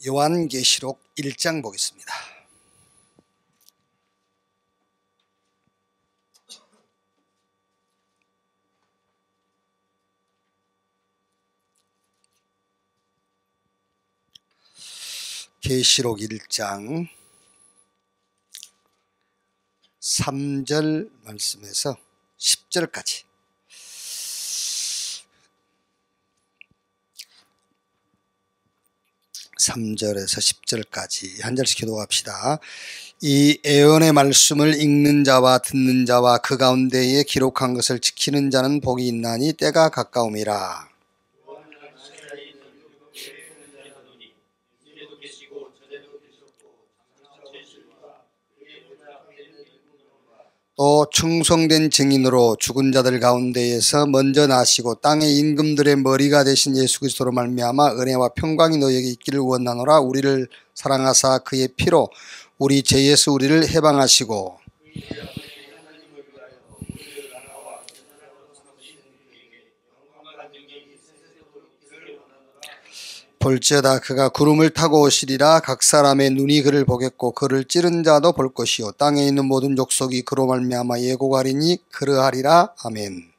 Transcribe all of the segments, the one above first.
요한계시록 1장 보겠습니다. 계시록 1장 3절 말씀에서 10절까지. (3절에서) (10절까지) 한 절씩 기도합시다. 이 예언의 말씀을 읽는 자와 듣는 자와 그 가운데에 기록한 것을 지키는 자는 복이 있나니 때가 가까움이라. 또 충성된 증인으로 죽은 자들 가운데에서 먼저 나시고 땅의 임금들의 머리가 되신 예수 그리스도로 말미암아 은혜와 평강이 너희에게 있기를 원하노라. 우리를 사랑하사 그의 피로 우리 죄에서 우리를 해방하시고 볼지어다 그가 구름을 타고 오시리라. 각 사람의 눈이 그를 보겠고 그를 찌른 자도 볼 것이요 땅에 있는 모든 족속이 그로 말미암아 예고하리니 그러하리라. 아멘.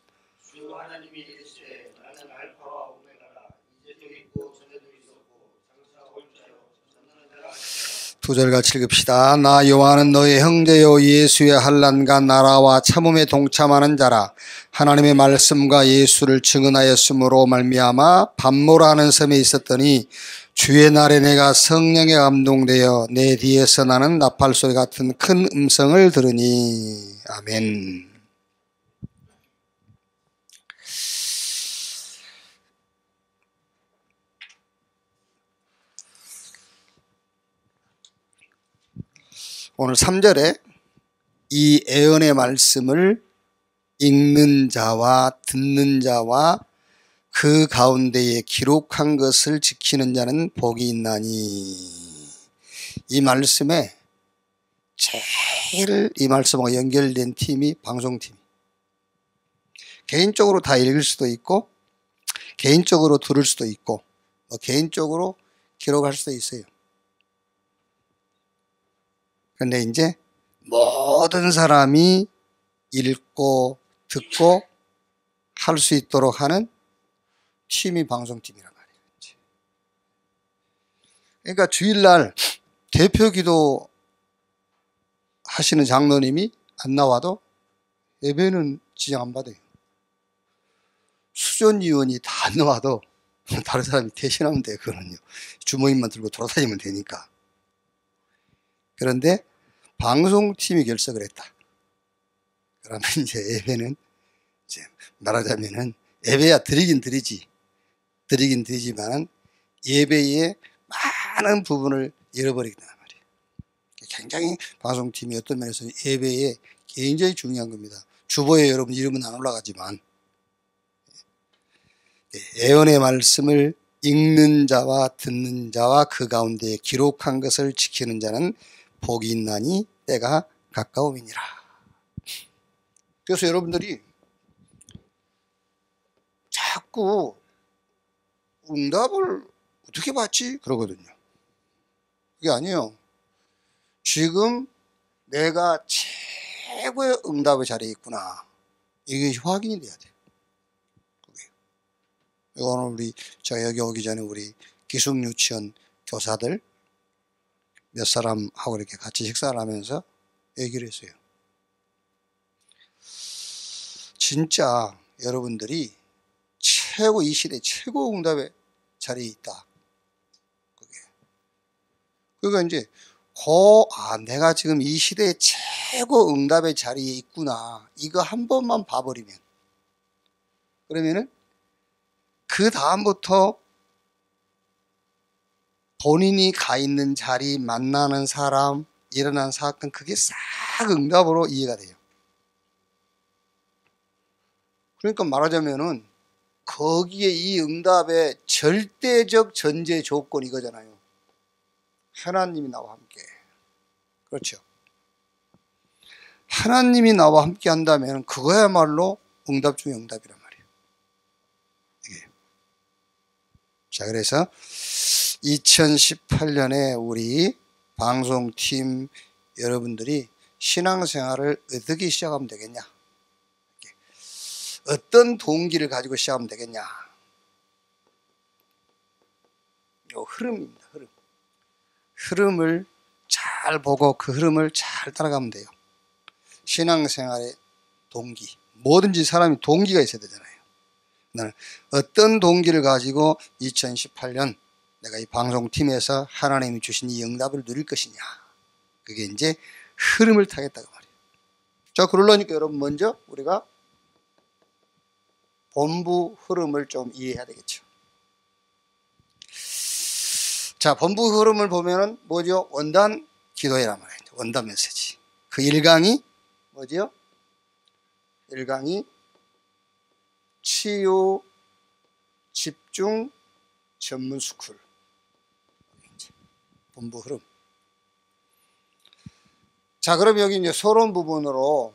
두 절 같이 읽읍시다. 나 요한은 너의 형제요 예수의 환난과 나라와 참음에 동참하는 자라. 하나님의 말씀과 예수를 증언하였으므로 말미암아 밤모라는 섬에 있었더니 주의 날에 내가 성령에 감동되어 내 뒤에서 나는 나팔 소리 같은 큰 음성을 들으니. 아멘. 오늘 3절에 이 예언의 말씀을 읽는 자와 듣는 자와 그 가운데에 기록한 것을 지키는 자는 복이 있나니. 이 말씀에 제일 이 말씀하고 연결된 팀이 방송팀. 개인적으로 다 읽을 수도 있고 개인적으로 들을 수도 있고 개인적으로 기록할 수도 있어요. 그런데 이제 모든 사람이 읽고 듣고 할 수 있도록 하는 팀이 방송팀이란 말이에요. 그러니까 주일날 대표 기도 하시는 장로님이 안 나와도 예배는 지장 안 받아요. 수전위원이 다 안 나와도 다른 사람이 대신하면 돼요. 그거는요. 주모임만 들고 돌아다니면 되니까. 그런데 방송팀이 결석을 했다. 그러면 이제 예배는 이제 말하자면은 예배야 드리긴 드리지만은 예배의 많은 부분을 잃어버리게 된단 말이에요. 굉장히 방송팀이 어떤 면에서 예배에 굉장히 중요한 겁니다. 주보에 여러분 이름은 안 올라가지만 예언의 말씀을 읽는 자와 듣는 자와 그 가운데 기록한 것을 지키는 자는 복이 있나니 때가 가까움이니라. 그래서 여러분들이 자꾸 응답을 어떻게 받지? 그러거든요. 그게 아니에요. 지금 내가 최고의 응답의 자리에 있구나. 이게 확인이 돼야 돼요. 오늘 제가 여기 오기 전에 우리 기숙유치원 교사들 몇 사람하고 이렇게 같이 식사를 하면서 얘기를 했어요. 진짜 여러분들이 이 시대 최고 응답의 자리에 있다. 그러니까 이제 내가 지금 이 시대의 최고 응답의 자리에 있구나. 이거 한 번만 봐버리면 그러면은 그 다음부터 본인이 가 있는 자리, 만나는 사람, 일어난 사건 그게 싹 응답으로 이해가 돼요. 그러니까 말하자면은 거기에 이 응답의 절대적 전제 조건이 이거잖아요. 하나님이 나와 함께. 그렇죠. 하나님이 나와 함께 한다면 그거야말로 응답 중에 응답이란 말이에요. 이게. 자, 그래서 2018년에 우리 방송팀 여러분들이 신앙생활을 어떻게 시작하면 되겠냐? 어떤 동기를 가지고 시작하면 되겠냐? 요 흐름입니다. 흐름을 잘 보고 그 흐름을 잘 따라가면 돼요. 신앙생활의 동기. 뭐든지 사람이 동기가 있어야 되잖아요. 나는 어떤 동기를 가지고 2018년 내가 이 방송팀에서 하나님이 주신 이 응답을 누릴 것이냐. 그게 이제 흐름을 타겠다고 말이에요. 자, 그러려니까 여러분 먼저 우리가 본부 흐름을 좀 이해해야 되겠죠. 자, 본부 흐름을 보면은 뭐죠? 원단 기도회란 말이에요. 원단 메시지. 그 1강이 뭐죠? 1강이 치유 집중 전문 스쿨. 본부 흐름. 자, 그럼 여기 이제 서론 부분으로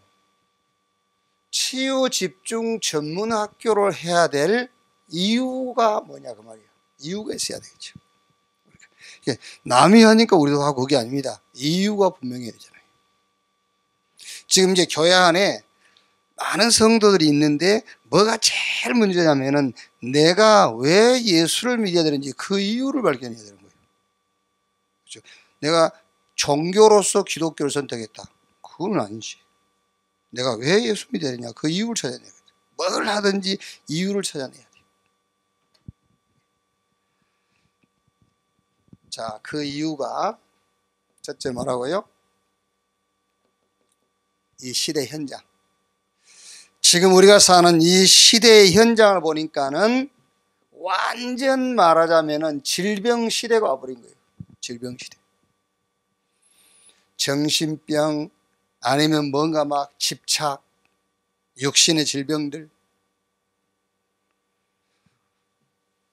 치유 집중 전문 학교를 해야 될 이유가 뭐냐 그 말이에요. 이유가 있어야 되겠죠. 남이 하니까 우리도 하고 그게 아닙니다. 이유가 분명해야 되잖아요. 지금 이제 교회 안에 많은 성도들이 있는데 뭐가 제일 문제냐면은 내가 왜 예수를 믿어야 되는지 그 이유를 발견해야 되는 거예요. 그렇죠? 내가 종교로서 기독교를 선택했다. 그건 아니지. 내가 왜 예수 믿어야 되냐 그 이유를 찾아내야 돼요. 뭘 하든지 이유를 찾아내야 돼요. 자, 그 이유가 첫째 뭐라고요? 이 시대 현장. 지금 우리가 사는 이 시대의 현장을 보니까는 완전 말하자면은 질병 시대가 와버린 거예요. 질병 시대. 정신병 아니면 뭔가 막 집착, 육신의 질병들.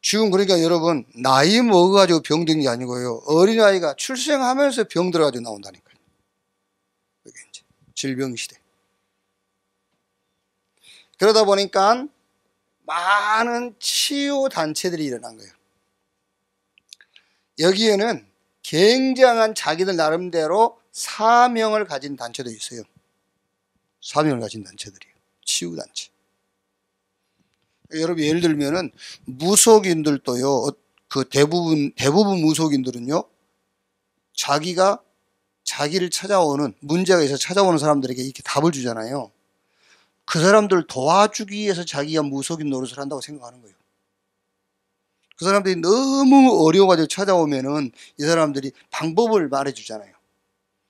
지금 그러니까 여러분 나이 먹어가지고 병든 게 아니고요. 어린아이가 출생하면서 병 들어가지고 나온다니까요. 그게 이제 질병 시대. 그러다 보니까 많은 치유 단체들이 일어난 거예요. 여기에는 굉장한 자기들 나름대로 사명을 가진 단체도 있어요. 사명을 가진 단체들이에요. 치유 단체. 여러분 예를 들면은 무속인들도요. 그 대부분 무속인들은요. 자기가 자기를 찾아오는 문제가 있어 찾아오는 사람들에게 이렇게 답을 주잖아요. 그 사람들 도와주기 위해서 자기가 무속인 노릇을 한다고 생각하는 거예요. 그 사람들이 너무 어려워가지고 찾아오면은 이 사람들이 방법을 말해주잖아요.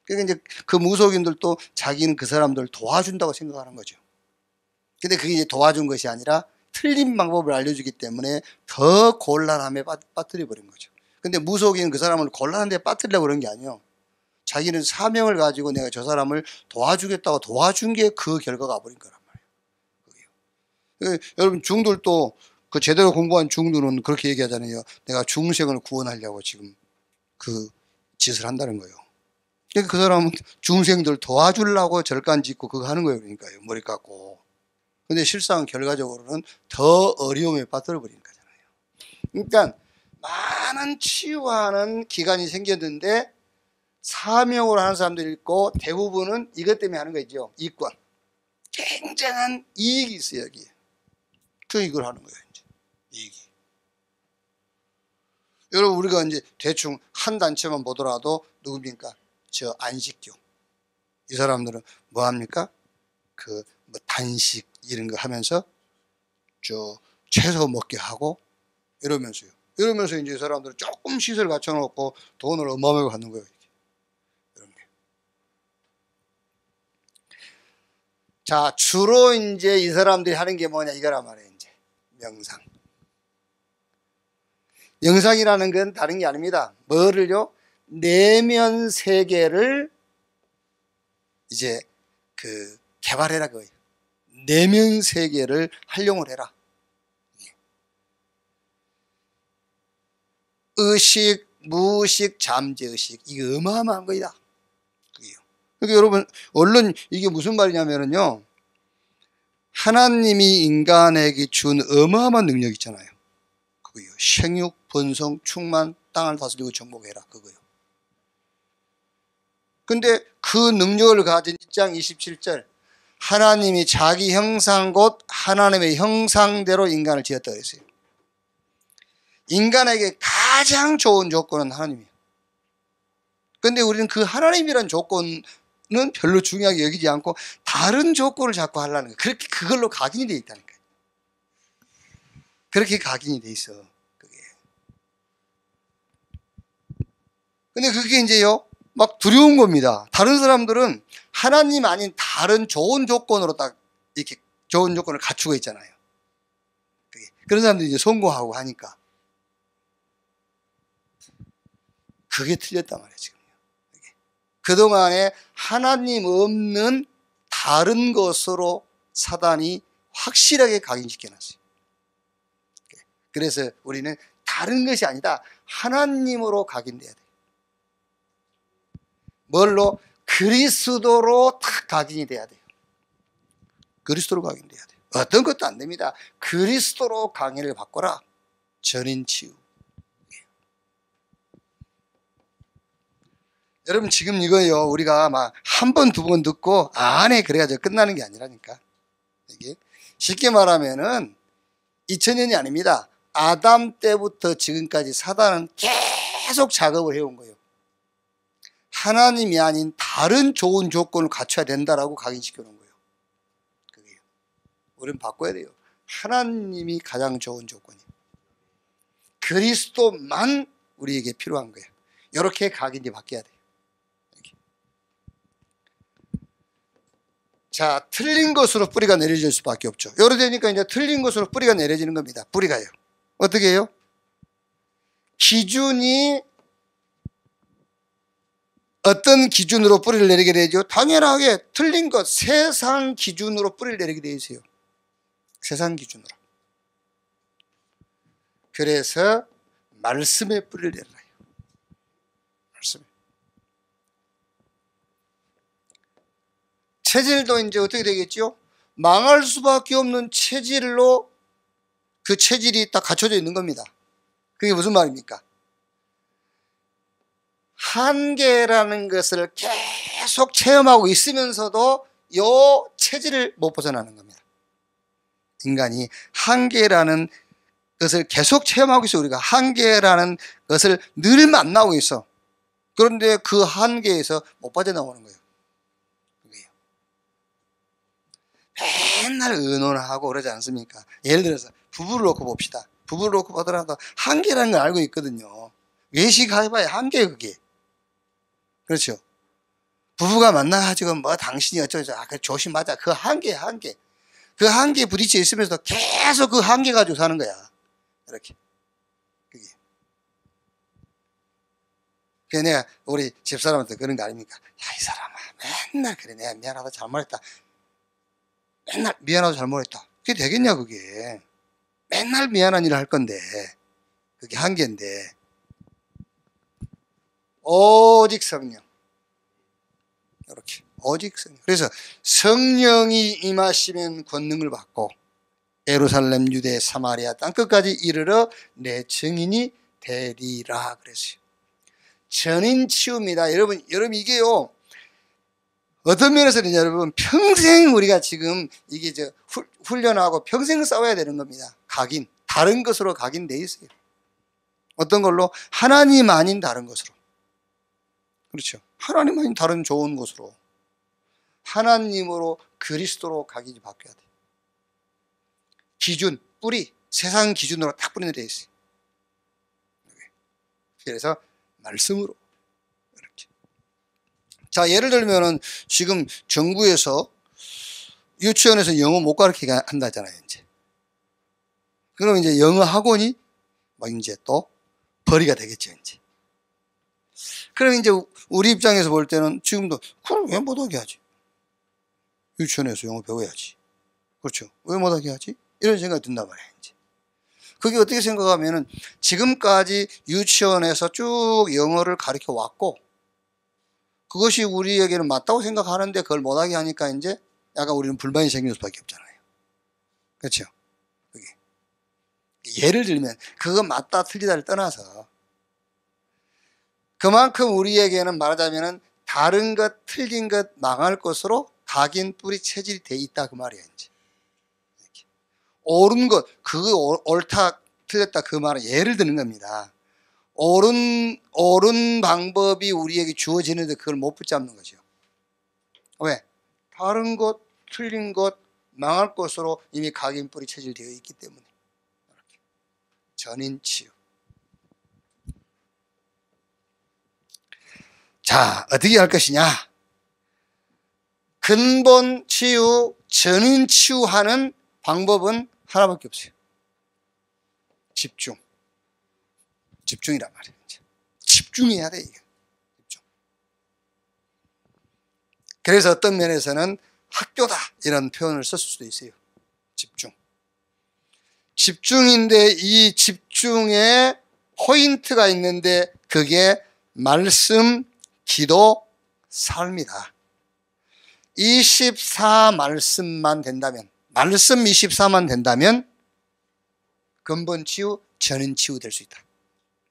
그러니까 이제 그 무속인들도 자기는 그 사람들을 도와준다고 생각하는 거죠. 근데 그게 이제 도와준 것이 아니라 틀린 방법을 알려주기 때문에 더 곤란함에 빠뜨려 버린 거죠. 근데 무속인은 그 사람을 곤란한 데 빠뜨리려고 그런 게 아니에요. 자기는 사명을 가지고 내가 저 사람을 도와주겠다고 도와준 게 그 결과가 버린 거란 말이에요. 여러분 중들도 그 제대로 공부한 중들은 그렇게 얘기하잖아요. 내가 중생을 구원하려고 지금 그 짓을 한다는 거예요. 그러니까 그 사람은 중생들 도와주려고 절간 짓고 그거 하는 거예요. 그러니까요. 머리 깎고. 근데 실상 결과적으로는 더 어려움에 빠뜨려 버리는 거잖아요. 그러니까 많은 치유하는 기관이 생겼는데 사명으로 하는 사람들이 있고 대부분은 이것 때문에 하는 거죠. 이권. 굉장한 이익이 있어요, 여기에. 그 이걸 하는 거예요, 이제. 이익이. 여러분, 우리가 이제 대충 한 단체만 보더라도 누굽니까? 저 안식교. 이 사람들은 뭐 합니까? 그 뭐 단식 이런 거 하면서 저 채소 먹게 하고 이러면서요. 이러면서 이제 이 사람들은 조금 시설 갖춰놓고 돈을 어마어마하게 받는 거예요. 이런 게. 자, 주로 이제 이 사람들이 하는 게 뭐냐 이거란 말이에요. 이제 명상. 명상이라는 건 다른 게 아닙니다. 뭐를요? 내면 세계를 이제 그 개발해라 그거예요. 내면 세계를 활용을 해라. 의식, 무의식, 잠재의식 이게 어마어마한 거이다. 그게요. 그러니까 여러분 얼른 이게 무슨 말이냐면요. 하나님이 인간에게 준 어마어마한 능력 있잖아요. 그거요. 생육, 번성, 충만 땅을 다스리고 정복해라, 그거요. 근데 그 능력을 가진 1장 27절, 하나님이 자기 형상 곧 하나님의 형상대로 인간을 지었다 그랬어요. 인간에게 가장 좋은 조건은 하나님이에요. 근데 우리는 그 하나님이란 조건은 별로 중요하게 여기지 않고 다른 조건을 자꾸 하려는 거예요. 그렇게 그걸로 각인이 돼 있다는 거예요. 그렇게 각인이 돼 있어, 그게. 근데 그게 이제요, 막 두려운 겁니다. 다른 사람들은 하나님 아닌 다른 좋은 조건으로 딱 이렇게 좋은 조건을 갖추고 있잖아요. 그런 사람들이 이제 성공하고 하니까. 그게 틀렸단 말이에요, 지금요. 그동안에 하나님 없는 다른 것으로 사단이 확실하게 각인시켜 놨어요. 그래서 우리는 다른 것이 아니다, 하나님으로 각인돼야 돼요. 뭘로? 그리스도로 딱 각인이 돼야 돼요. 그리스도로 각인돼야 돼요. 어떤 것도 안 됩니다. 그리스도로 강의를 바꿔라. 전인치유. 여러분, 지금 이거요, 우리가 막 한 번, 두 번 듣고 안 해 그래가지고 끝나는 게 아니라니까. 이게 쉽게 말하면은 2000년이 아닙니다. 아담 때부터 지금까지 사단은 계속 작업을 해온 거예요. 하나님이 아닌 다른 좋은 조건을 갖춰야 된다라고 각인시켜 놓은 거예요. 그게요. 우리는 바꿔야 돼요. 하나님이 가장 좋은 조건이에요. 그리스도만 우리에게 필요한 거예요. 이렇게 각인이 바뀌어야 돼요. 이렇게. 자, 틀린 것으로 뿌리가 내려질 수밖에 없죠. 요래 되니까 이제 틀린 것으로 뿌리가 내려지는 겁니다. 뿌리가요. 어떻게 해요? 기준이 어떤 기준으로 뿌리를 내리게 되죠? 당연하게 틀린 것, 세상 기준으로 뿌리를 내리게 되어 있어요. 세상 기준으로. 그래서 말씀에 뿌리를 내려요. 말씀에. 체질도 이제 어떻게 되겠죠? 망할 수밖에 없는 체질로 그 체질이 딱 갖춰져 있는 겁니다. 그게 무슨 말입니까? 한계라는 것을 계속 체험하고 있으면서도 이 체질을 못 벗어나는 겁니다. 인간이 한계라는 것을 계속 체험하고 있어. 우리가 한계라는 것을 늘 만나고 있어. 그런데 그 한계에서 못 빠져나오는 거예요. 그게요. 맨날 의논하고 그러지 않습니까? 예를 들어서 부부를 놓고 봅시다. 부부를 놓고 보더라도 한계라는 걸 알고 있거든요. 외식해봐야 한계예요, 그게. 그렇죠. 부부가 만나가지고 뭐 당신이 어쩌고저쩌고, 그 조심하자. 그 한계야, 한계. 그 한계에 부딪혀 있으면서 계속 그 한계 가지고 사는 거야. 이렇게. 그게. 그래서 내가 우리 집사람한테 그런 거 아닙니까? 야, 이 사람아, 맨날 그래. 내가 미안하다, 잘못했다. 맨날 미안하다, 잘못했다. 그게 되겠냐, 그게. 맨날 미안한 일을 할 건데. 그게 한계인데. 오직 성령. 이렇게. 오직 성령. 그래서 성령이 임하시면 권능을 받고 예루살렘, 유대, 사마리아 땅끝까지 이르러 내 증인이 되리라 그랬어요. 전인 치유입니다. 여러분 이게요, 어떤 면에서는 여러분 평생 우리가 지금 이게 훈련하고 평생 싸워야 되는 겁니다. 각인. 다른 것으로 각인돼 있어요. 어떤 걸로? 하나님 아닌 다른 것으로. 그렇죠. 하나님 아닌 다른 좋은 것으로. 하나님으로 그리스도로 각인이 바뀌어야 돼요. 기준, 뿌리, 세상 기준으로 딱 뿌리 내려 있어요. 그래서 말씀으로 이렇게. 자, 예를 들면은 지금 정부에서 유치원에서 영어 못 가르치게 한다잖아요, 이제. 그럼 이제 영어 학원이 막 이제 또 벌이가 되겠죠, 이제. 그럼 이제 우리 입장에서 볼 때는 지금도 그럼 왜 못하게 하지? 유치원에서 영어 배워야지. 그렇죠. 왜 못하게 하지? 이런 생각이 든단 말이에요, 이제. 그게 어떻게 생각하면은 지금까지 유치원에서 쭉 영어를 가르쳐 왔고 그것이 우리에게는 맞다고 생각하는데 그걸 못하게 하니까 이제 약간 우리는 불만이 생길 수밖에 없잖아요. 그렇죠. 그게. 예를 들면 그거 맞다 틀리다를 떠나서 그만큼 우리에게는 말하자면 다른 것, 틀린 것, 망할 것으로 각인 뿌리 체질이 돼 있다 그 말이에요. 이제 옳은 것, 그거 옳다 틀렸다 그 말은 예를 드는 겁니다. 옳은 방법이 우리에게 주어지는데 그걸 못 붙잡는 거죠. 왜? 다른 것, 틀린 것, 망할 것으로 이미 각인 뿌리 체질되어 있기 때문에. 전인치유. 자, 어떻게 할 것이냐? 근본 치유, 전인 치유하는 방법은 하나밖에 없어요. 집중. 집중이란 말이에요. 집중해야 돼, 이게. 집중. 그래서 어떤 면에서는 학교다 이런 표현을 썼을 수도 있어요. 집중. 집중인데 이 집중에 포인트가 있는데 그게 말씀, 기도, 삶이다. 24 말씀만 된다면, 말씀 24만 된다면 근본 치유, 전인 치유 될 수 있다.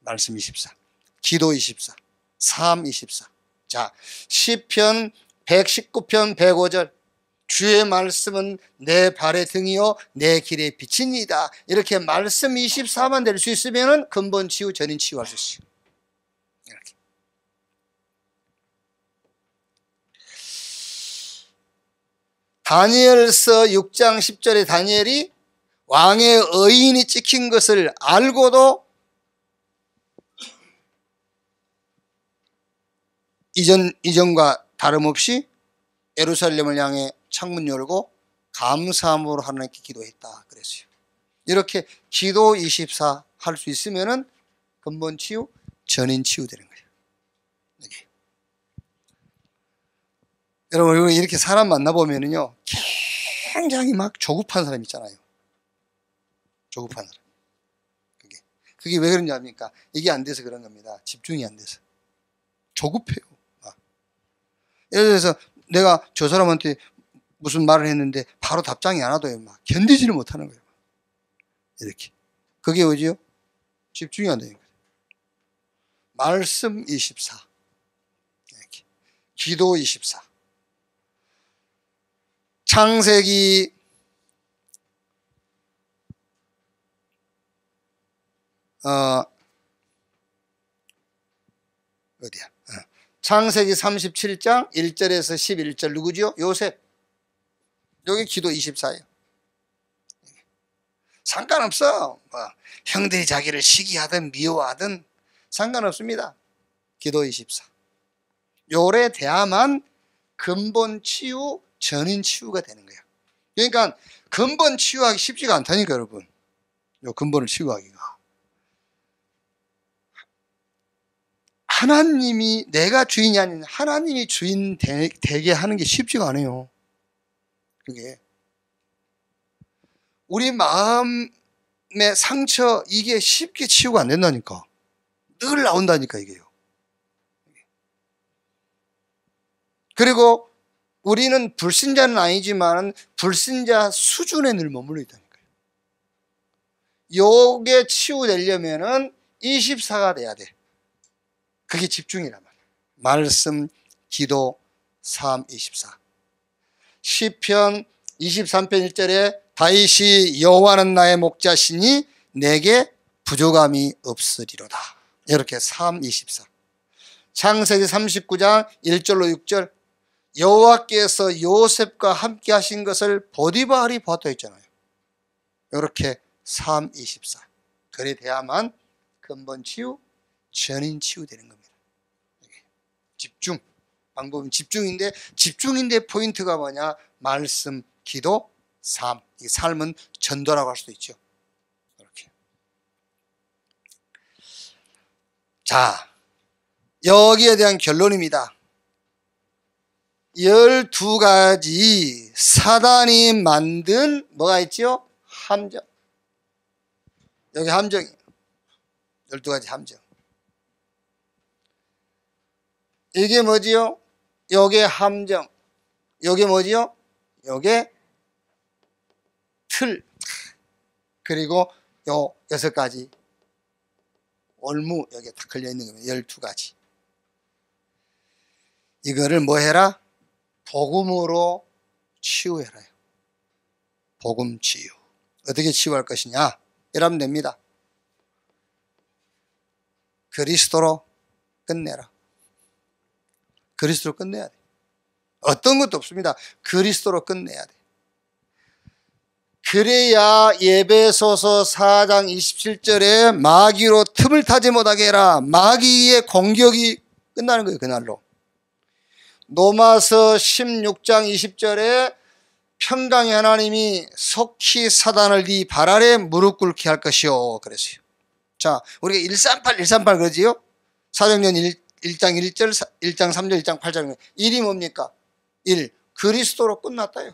말씀 24, 기도 24, 삶 24. 자, 시편 119편 105절. 주의 말씀은 내 발의 등이요 내 길의 빛이니이다. 이렇게 말씀 24만 될 수 있으면 근본 치유, 전인 치유할 수 있어요. 이렇게. 다니엘서 6장 10절에 다니엘이 왕의 의인이 찍힌 것을 알고도 이전과 다름없이 예루살렘을 향해 창문 열고 감사함으로 하나님께 기도했다 그랬어요. 이렇게 기도 24 할 수 있으면은 근본 치유, 전인 치유 되는 거예요. 여기. 여러분 이렇게 사람 만나보면은요 굉장히 막 조급한 사람 있잖아요. 조급한 사람. 그게 왜 그런지 압니까? 이게 안 돼서 그런 겁니다. 집중이 안 돼서. 조급해요. 예를 들어서 내가 저 사람한테 무슨 말을 했는데 바로 답장이 안 와도 막 견디지를 못하는 거예요. 이렇게. 그게 뭐지요? 집중이 안 되는 거예요. 말씀 24. 이렇게. 기도 24. 창세기 어디야? 창세기 37장 1절에서 11절 누구죠? 요셉. 여기 기도 24예요. 상관없어. 형들이 자기를 시기하든 미워하든 상관없습니다. 기도 24. 요래 돼야만 근본 치유, 전인 치유가 되는 거예요. 그러니까 근본 치유하기 쉽지가 않다니까 여러분. 요 근본을 치유하기가. 하나님이 내가 주인이 아닌 하나님이 주인 되게 하는 게 쉽지가 않아요. 그게 우리 마음의 상처 이게 쉽게 치유가 안 된다니까. 늘 나온다니까 이게요. 그리고 우리는 불신자는 아니지만 불신자 수준에 늘 머물러 있다니까요. 요게 치유되려면은 24가 돼야 돼. 그게 집중이란 말이에요. 말씀, 기도, 삶 24. 시편 23편 1절에 다윗이 여호와는 나의 목자시니 내게 부족함이 없으리로다. 이렇게 삶 24. 창세기 39장 1절로 6절 여호와께서 요셉과 함께 하신 것을 보디발이 보았다 했잖아요. 이렇게 삶 24. 그래 돼야만 근본 치유, 전인 치유 되는 겁니다. 집중. 방법은 집중인데 포인트가 뭐냐? 말씀, 기도, 삶. 이 삶은 전도라고 할 수도 있죠. 이렇게. 자, 여기에 대한 결론입니다. 12가지 사단이 만든 뭐가 있죠? 함정. 여기 함정이에요. 12가지 함정. 이게 뭐지요? 요게 함정. 요게 뭐지요? 요게 틀. 그리고 요 6가지 올무 여기에 다 걸려 있는 겁니다. 12가지. 이거를 뭐 해라? 복음으로 치유해라요. 복음 치유. 어떻게 치유할 것이냐? 이러면 됩니다. 그리스도로 끝내라. 그리스도로 끝내야 돼. 어떤 것도 없습니다. 그리스도로 끝내야 돼. 그래야 에베소서 4장 27절에 마귀로 틈을 타지 못하게 해라. 마귀의 공격이 끝나는 거예요. 그날로. 로마서 16장 20절에 평강의 하나님이 속히 사단을 네 발 아래 무릎 꿇게 할 것이요. 그랬어요. 자, 우리가 138 그러지요? 사도행전 1장 1절, 1장 3절, 1장 8절. 1이 뭡니까? 1. 그리스도로 끝났다요.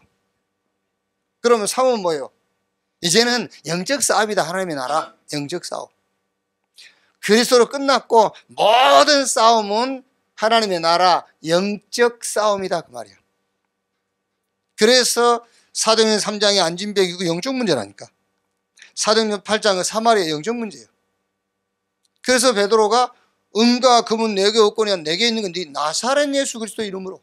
그러면 3은 뭐예요? 이제는 영적 싸움이다. 하나님의 나라. 영적 싸움. 그리스도로 끝났고 모든 싸움은 하나님의 나라 영적 싸움이다. 그 말이에요. 그래서 사도행전 3장의 안진병이고 영적 문제라니까. 사도행전 8장은 사마리아 영적 문제예요. 그래서 베드로가 은과 금은 내게 없거니와 내게 있는 건 네 나사렛 예수 그리스도 이름으로.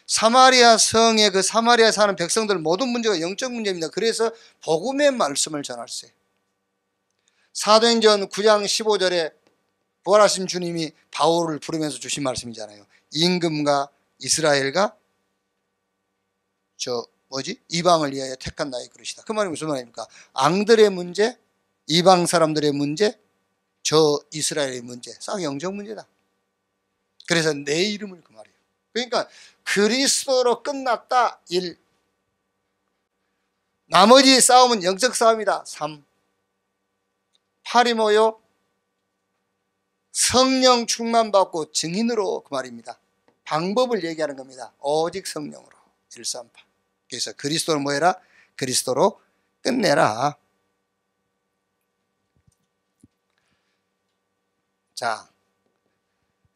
사마리아 성의 그 사마리아 사는 백성들 모든 문제가 영적 문제입니다. 그래서 복음의 말씀을 전할세요. 사도행전 9장 15절에 부활하신 주님이 바울을 부르면서 주신 말씀이잖아요. 임금과 이스라엘과 이방을 위하여 택한 나의 그릇이다. 그 말이 무슨 말입니까? 앙들의 문제, 이방 사람들의 문제, 저 이스라엘의 문제, 싹 영적 문제다. 그래서 내 이름을 그 말이에요. 그러니까 그리스도로 끝났다. 1. 나머지 싸움은 영적 싸움이다. 3. 8이 뭐요? 성령 충만 받고 증인으로 그 말입니다. 방법을 얘기하는 겁니다. 오직 성령으로. 138. 그래서 그리스도를 뭐 해라? 그리스도로 끝내라. 자,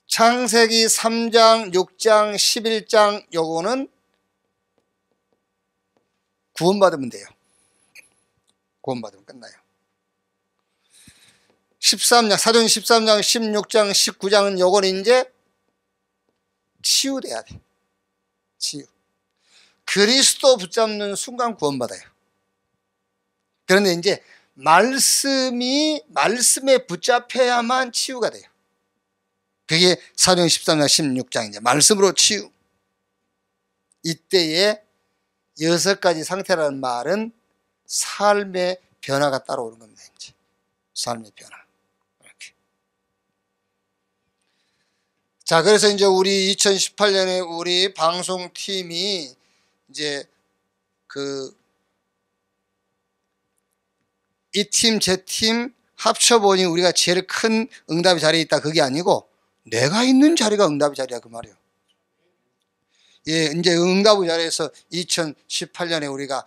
창세기 3장, 6장, 11장 요거는 구원받으면 돼요. 구원받으면 끝나요. 13장, 사도행 13장, 16장, 19장은 요거는 이제 치유돼야 돼. 치유. 그리스도 붙잡는 순간 구원받아요. 그런데 이제 말씀에 붙잡혀야만 치유가 돼요. 그게 사도행 13장 16장이죠. 말씀으로 치유. 이때에 6가지 상태라는 말은 삶의 변화가 따라오는 겁니다. 이제 삶의 변화. 이렇게. 자, 그래서 이제 우리 2018년에 우리 방송팀이 이제 이 팀, 제 팀 합쳐보니 우리가 제일 큰 응답의 자리에 있다. 그게 아니고 내가 있는 자리가 응답의 자리야. 그 말이에요. 예, 이제 응답의 자리에서 2018년에 우리가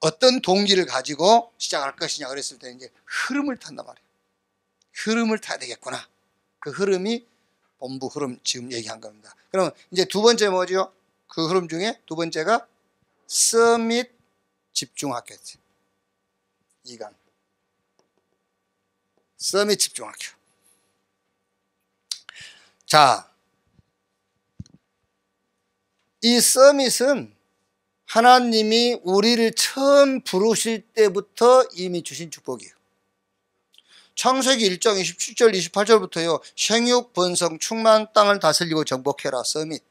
어떤 동기를 가지고 시작할 것이냐 그랬을 때 이제 흐름을 탄단 말이에요. 흐름을 타야 되겠구나. 그 흐름이 본부 흐름 지금 얘기한 겁니다. 그럼 이제 두 번째 뭐죠? 그 흐름 중에 두 번째가 서밋 집중학교. 2강. 서밋 집중학교. 자, 이 서밋은 하나님이 우리를 처음 부르실 때부터 이미 주신 축복이에요. 창세기 1장 27절 28절부터요. 생육 번성 충만 땅을 다스리고 정복해라. 서밋.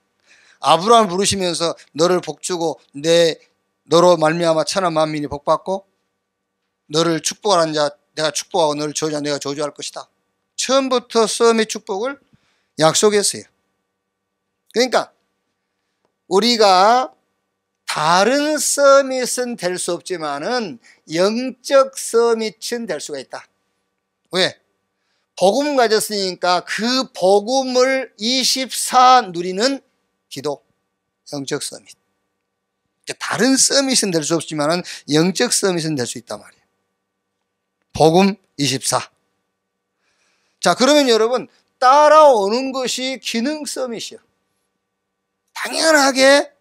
아브라함을 부르시면서 너를 복주고 너로 말미암아 천하 만민이 복받고 너를 축복하는 자 내가 축복하고 너를 저주한 내가 저주할 것이다. 처음부터 서밋 축복을 약속했어요. 그러니까 우리가 다른 서밋은 될 수 없지만은 영적 서밋은 될 수가 있다. 왜? 복음 가졌으니까 그 복음을 24 누리는 기도, 영적 서밋. 다른 서밋은 될 수 없지만은 영적 서밋은 될 수 있단 말이에요. 복음 24. 자, 그러면 여러분 따라오는 것이 기능 서밋이요. 당연하게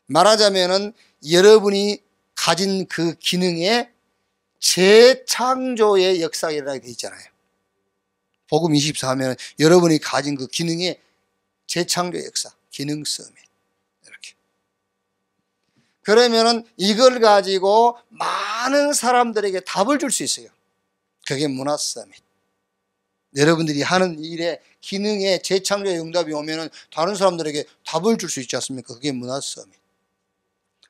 말하자면은 여러분이 가진 그 기능에 재창조의 역사가 일어나게 돼 있잖아요. 복음 24 하면 여러분이 가진 그 기능의 재창조 역사, 기능 서밋. 이렇게. 그러면은 이걸 가지고 많은 사람들에게 답을 줄 수 있어요. 그게 문화 서밋. 여러분들이 하는 일에 기능의 재창조의 응답이 오면은 다른 사람들에게 답을 줄 수 있지 않습니까? 그게 문화 서밋.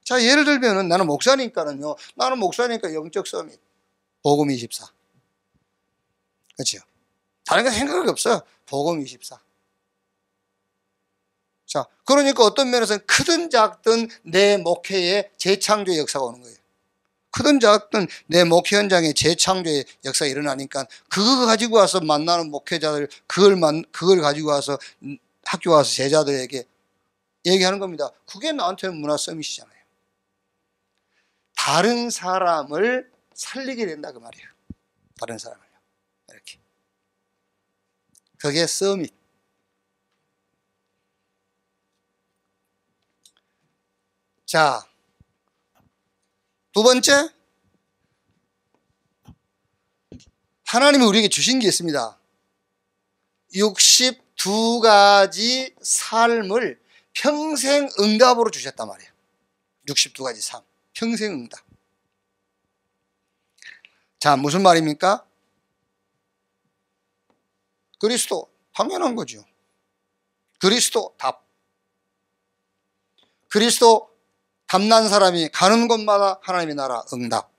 자, 예를 들면은 나는 목사니까는요. 나는 목사니까 영적 서밋. 복음 24. 그렇죠? 다른 거 생각이 없어요. 복음 24. 자, 그러니까 어떤 면에서는 크든 작든 내 목회에 재창조의 역사가 오는 거예요. 크든 작든 내 목회 현장에 재창조의 역사가 일어나니까 그거 가지고 와서 만나는 목회자들, 그걸 가지고 와서 학교 와서 제자들에게 얘기하는 겁니다. 그게 나한테는 문화 서밋이잖아요. 다른 사람을 살리게 된다 그 말이에요. 다른 사람을요. 이렇게. 그게 서밋. 자, 두 번째, 하나님이 우리에게 주신 게 있습니다. 62가지 삶을 평생 응답으로 주셨단 말이에요. 62가지 삶, 평생 응답. 자, 무슨 말입니까? 그리스도, 당연한 거죠. 그리스도 답. 그리스도 담난 사람이 가는 곳마다 하나님의 나라 응답.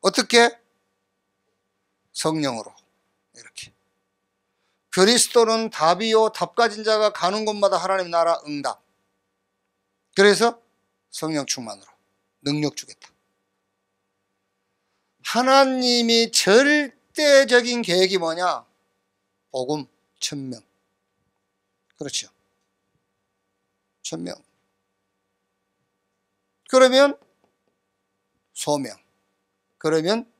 어떻게? 성령으로. 이렇게. 그리스도는 답이요, 답 가진 자가 가는 곳마다 하나님의 나라 응답. 그래서 성령 충만으로 능력 주겠다. 하나님이 절대적인 계획이 뭐냐? 복음 1000명. 그렇죠. 1000명. 그러면 소명. 그러면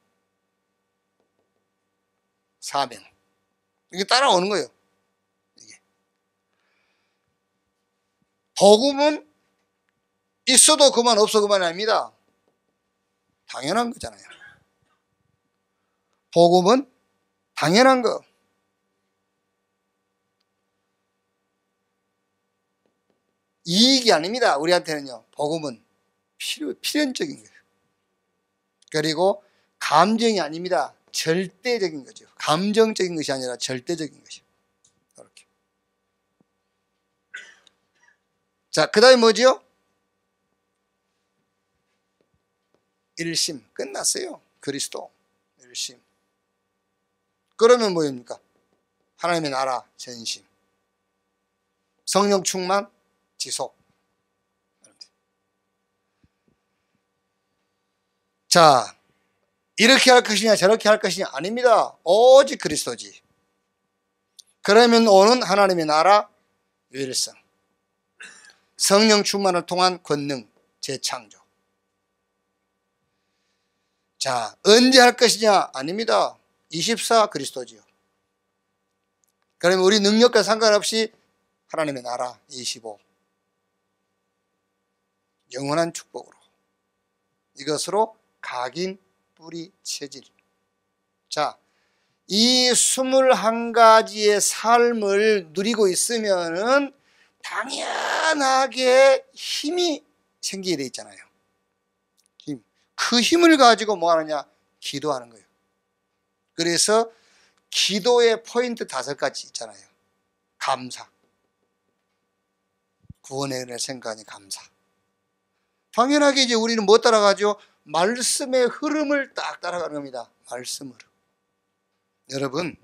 4명. 이게 따라오는 거예요. 이게. 복음은 있어도 그만 없어 그만이 아닙니다. 당연한 거잖아요. 복음은 당연한 거. 이익이 아닙니다. 우리한테는요. 복음은 필연적인 거예요. 그리고 감정이 아닙니다. 절대적인 거죠. 감정적인 것이 아니라 절대적인 것이요. 이렇게. 자, 그 다음에 뭐죠? 1심. 끝났어요. 그리스도. 1심. 그러면 뭐입니까? 하나님의 나라 전심. 성령 충만 지속. 자, 이렇게 할 것이냐 저렇게 할 것이냐 아닙니다. 오직 그리스도지. 그러면 오는 하나님의 나라 유일성. 성령 충만을 통한 권능 재창조. 자, 언제 할 것이냐 아닙니다. 24 그리스도지요. 그러면 우리 능력과 상관없이 하나님의 나라 25 영원한 축복으로 이것으로 각인 뿌리 체질. 자, 이 21가지의 삶을 누리고 있으면은 당연하게 힘이 생기게 돼 있잖아요. 힘. 그 힘을 가지고 뭐 하느냐? 기도하는 거예요. 그래서 기도의 포인트 5가지 있잖아요. 감사. 구원의 은혜를 생각하니 감사. 당연하게 이제 우리는 뭐 따라가죠? 말씀의 흐름을 딱 따라가는 겁니다. 말씀 흐름. 여러분,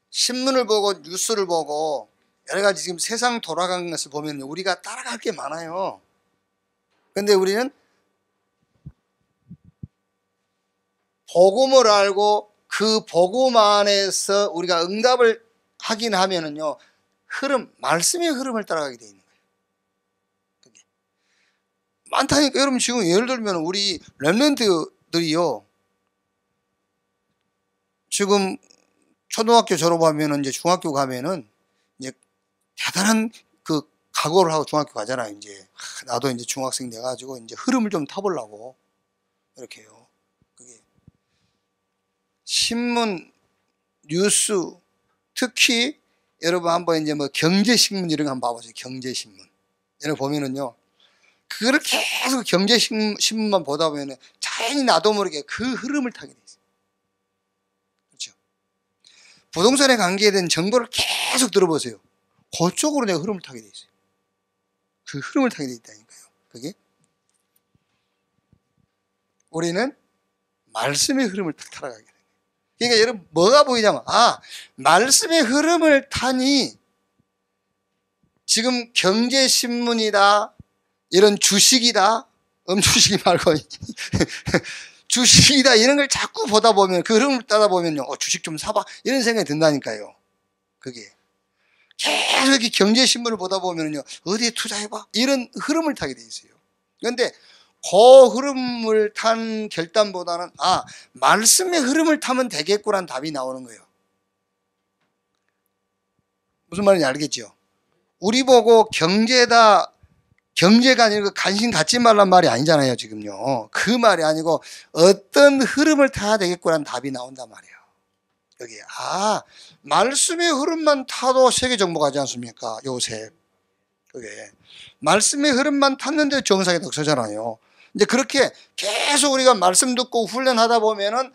신문을 보고 뉴스를 보고 여러 가지 지금 세상 돌아가는 것을 보면 우리가 따라갈 게 많아요. 근데 우리는 복음을 알고 그 복음 안에서 우리가 응답을 하긴 하면은요, 흐름, 말씀의 흐름을 따라가게 돼 있는 거예요. 그게 많다니까. 여러분, 지금 예를 들면 우리 랩런트들이요, 지금 초등학교 졸업하면은 이제 중학교 가면은 이제 대단한 그 각오를 하고 중학교 가잖아요. 이제 나도 이제 중학생 돼가지고 이제 흐름을 좀 타보려고 이렇게 해요. 그게 신문, 뉴스, 특히 여러분 한번 이제 뭐 경제신문 이런 거 한번 봐보세요. 경제신문. 여러분 보면은요, 그걸 계속 경제신문만 보다 보면은 자연히 나도 모르게 그 흐름을 타게 돼 있어요. 그렇죠? 부동산에 관계된 정보를 계속 들어보세요. 그쪽으로 내가 흐름을 타게 돼 있어요. 그 흐름을 타게 돼 있다니까요. 그게 우리는 말씀의 흐름을 딱 타러가게 돼요. 그러니까 여러분 뭐가 보이냐면, 말씀의 흐름을 타니 지금 경제신문이다, 이런 주식이다, 주식이 말고 주식이다 이런 걸 자꾸 보다 보면, 그 흐름을 따다 보면요, 주식 좀 사봐 이런 생각이 든다니까요. 그게 계속 이렇게 경제신문을 보다 보면요, 어디에 투자해봐 이런 흐름을 타게 돼 있어요. 그런데 그 흐름을 탄 결단보다는 말씀의 흐름을 타면 되겠구라는 답이 나오는 거예요. 무슨 말인지 알겠죠? 우리 보고 경제가 아니고 관심 갖지 말란 말이 아니잖아요, 지금요. 그 말이 아니고 어떤 흐름을 타야 되겠구라는 답이 나온단 말이에요. 여기에 말씀의 흐름만 타도 세계 정보 가지 않습니까? 요새 그게 말씀의 흐름만 탔는데 정상에 딱 서잖아요. 이제 그렇게 계속 우리가 말씀 듣고 훈련하다 보면은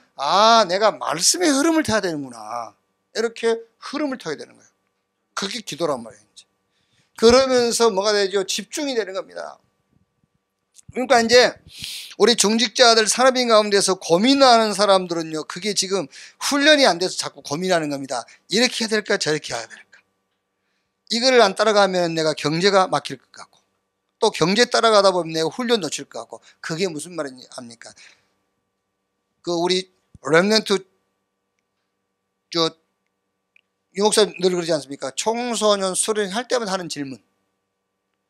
내가 말씀의 흐름을 타야 되는구나, 이렇게 흐름을 타게 되는 거예요. 그게 기도란 말이에요. 이제 그러면서 뭐가 되죠? 집중이 되는 겁니다. 그러니까 이제 우리 중직자들, 산업인 가운데서 고민하는 사람들은요, 그게 지금 훈련이 안 돼서 자꾸 고민하는 겁니다. 이렇게 해야 될까, 저렇게 해야 될까. 이거를 안 따라가면 내가 경제가 막힐 것 같고, 또 경제 따라가다 보면 내가 훈련 놓칠 것 같고. 그게 무슨 말입니까? 그 우리 렘넌트 이 목사님 늘 그러지 않습니까? 청소년 수련회 할 때마다 하는 질문.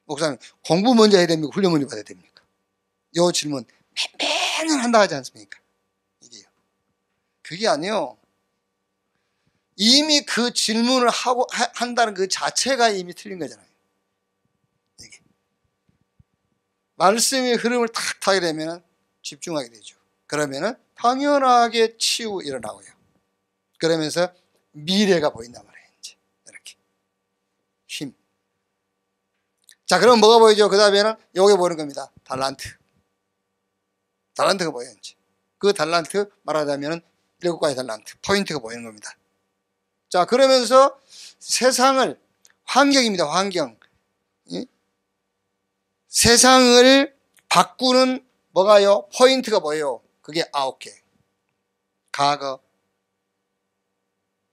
목사님, 공부 먼저 해야 됩니까? 훈련 먼저 받아야 됩니까? 이 질문 매년 한다 하지 않습니까? 이게요. 그게 아니에요. 이미 그 질문을 한다는 그 자체가 이미 틀린 거잖아요. 이게. 말씀의 흐름을 탁 타게 되면 집중하게 되죠. 그러면은 당연하게 치유 일어나고요. 그러면서 미래가 보인단 말이에요. 이제 이렇게 힘. 자, 그럼 뭐가 보이죠? 그 다음에는 요게 보이는 겁니다. 달란트가 보여요. 이제 그 달란트 말하자면은 7가지 달란트 포인트가 보이는 겁니다. 자, 그러면서 세상을, 환경입니다. 환경. 세상을 바꾸는 뭐가요? 포인트가 뭐예요? 그게 9개. 과거,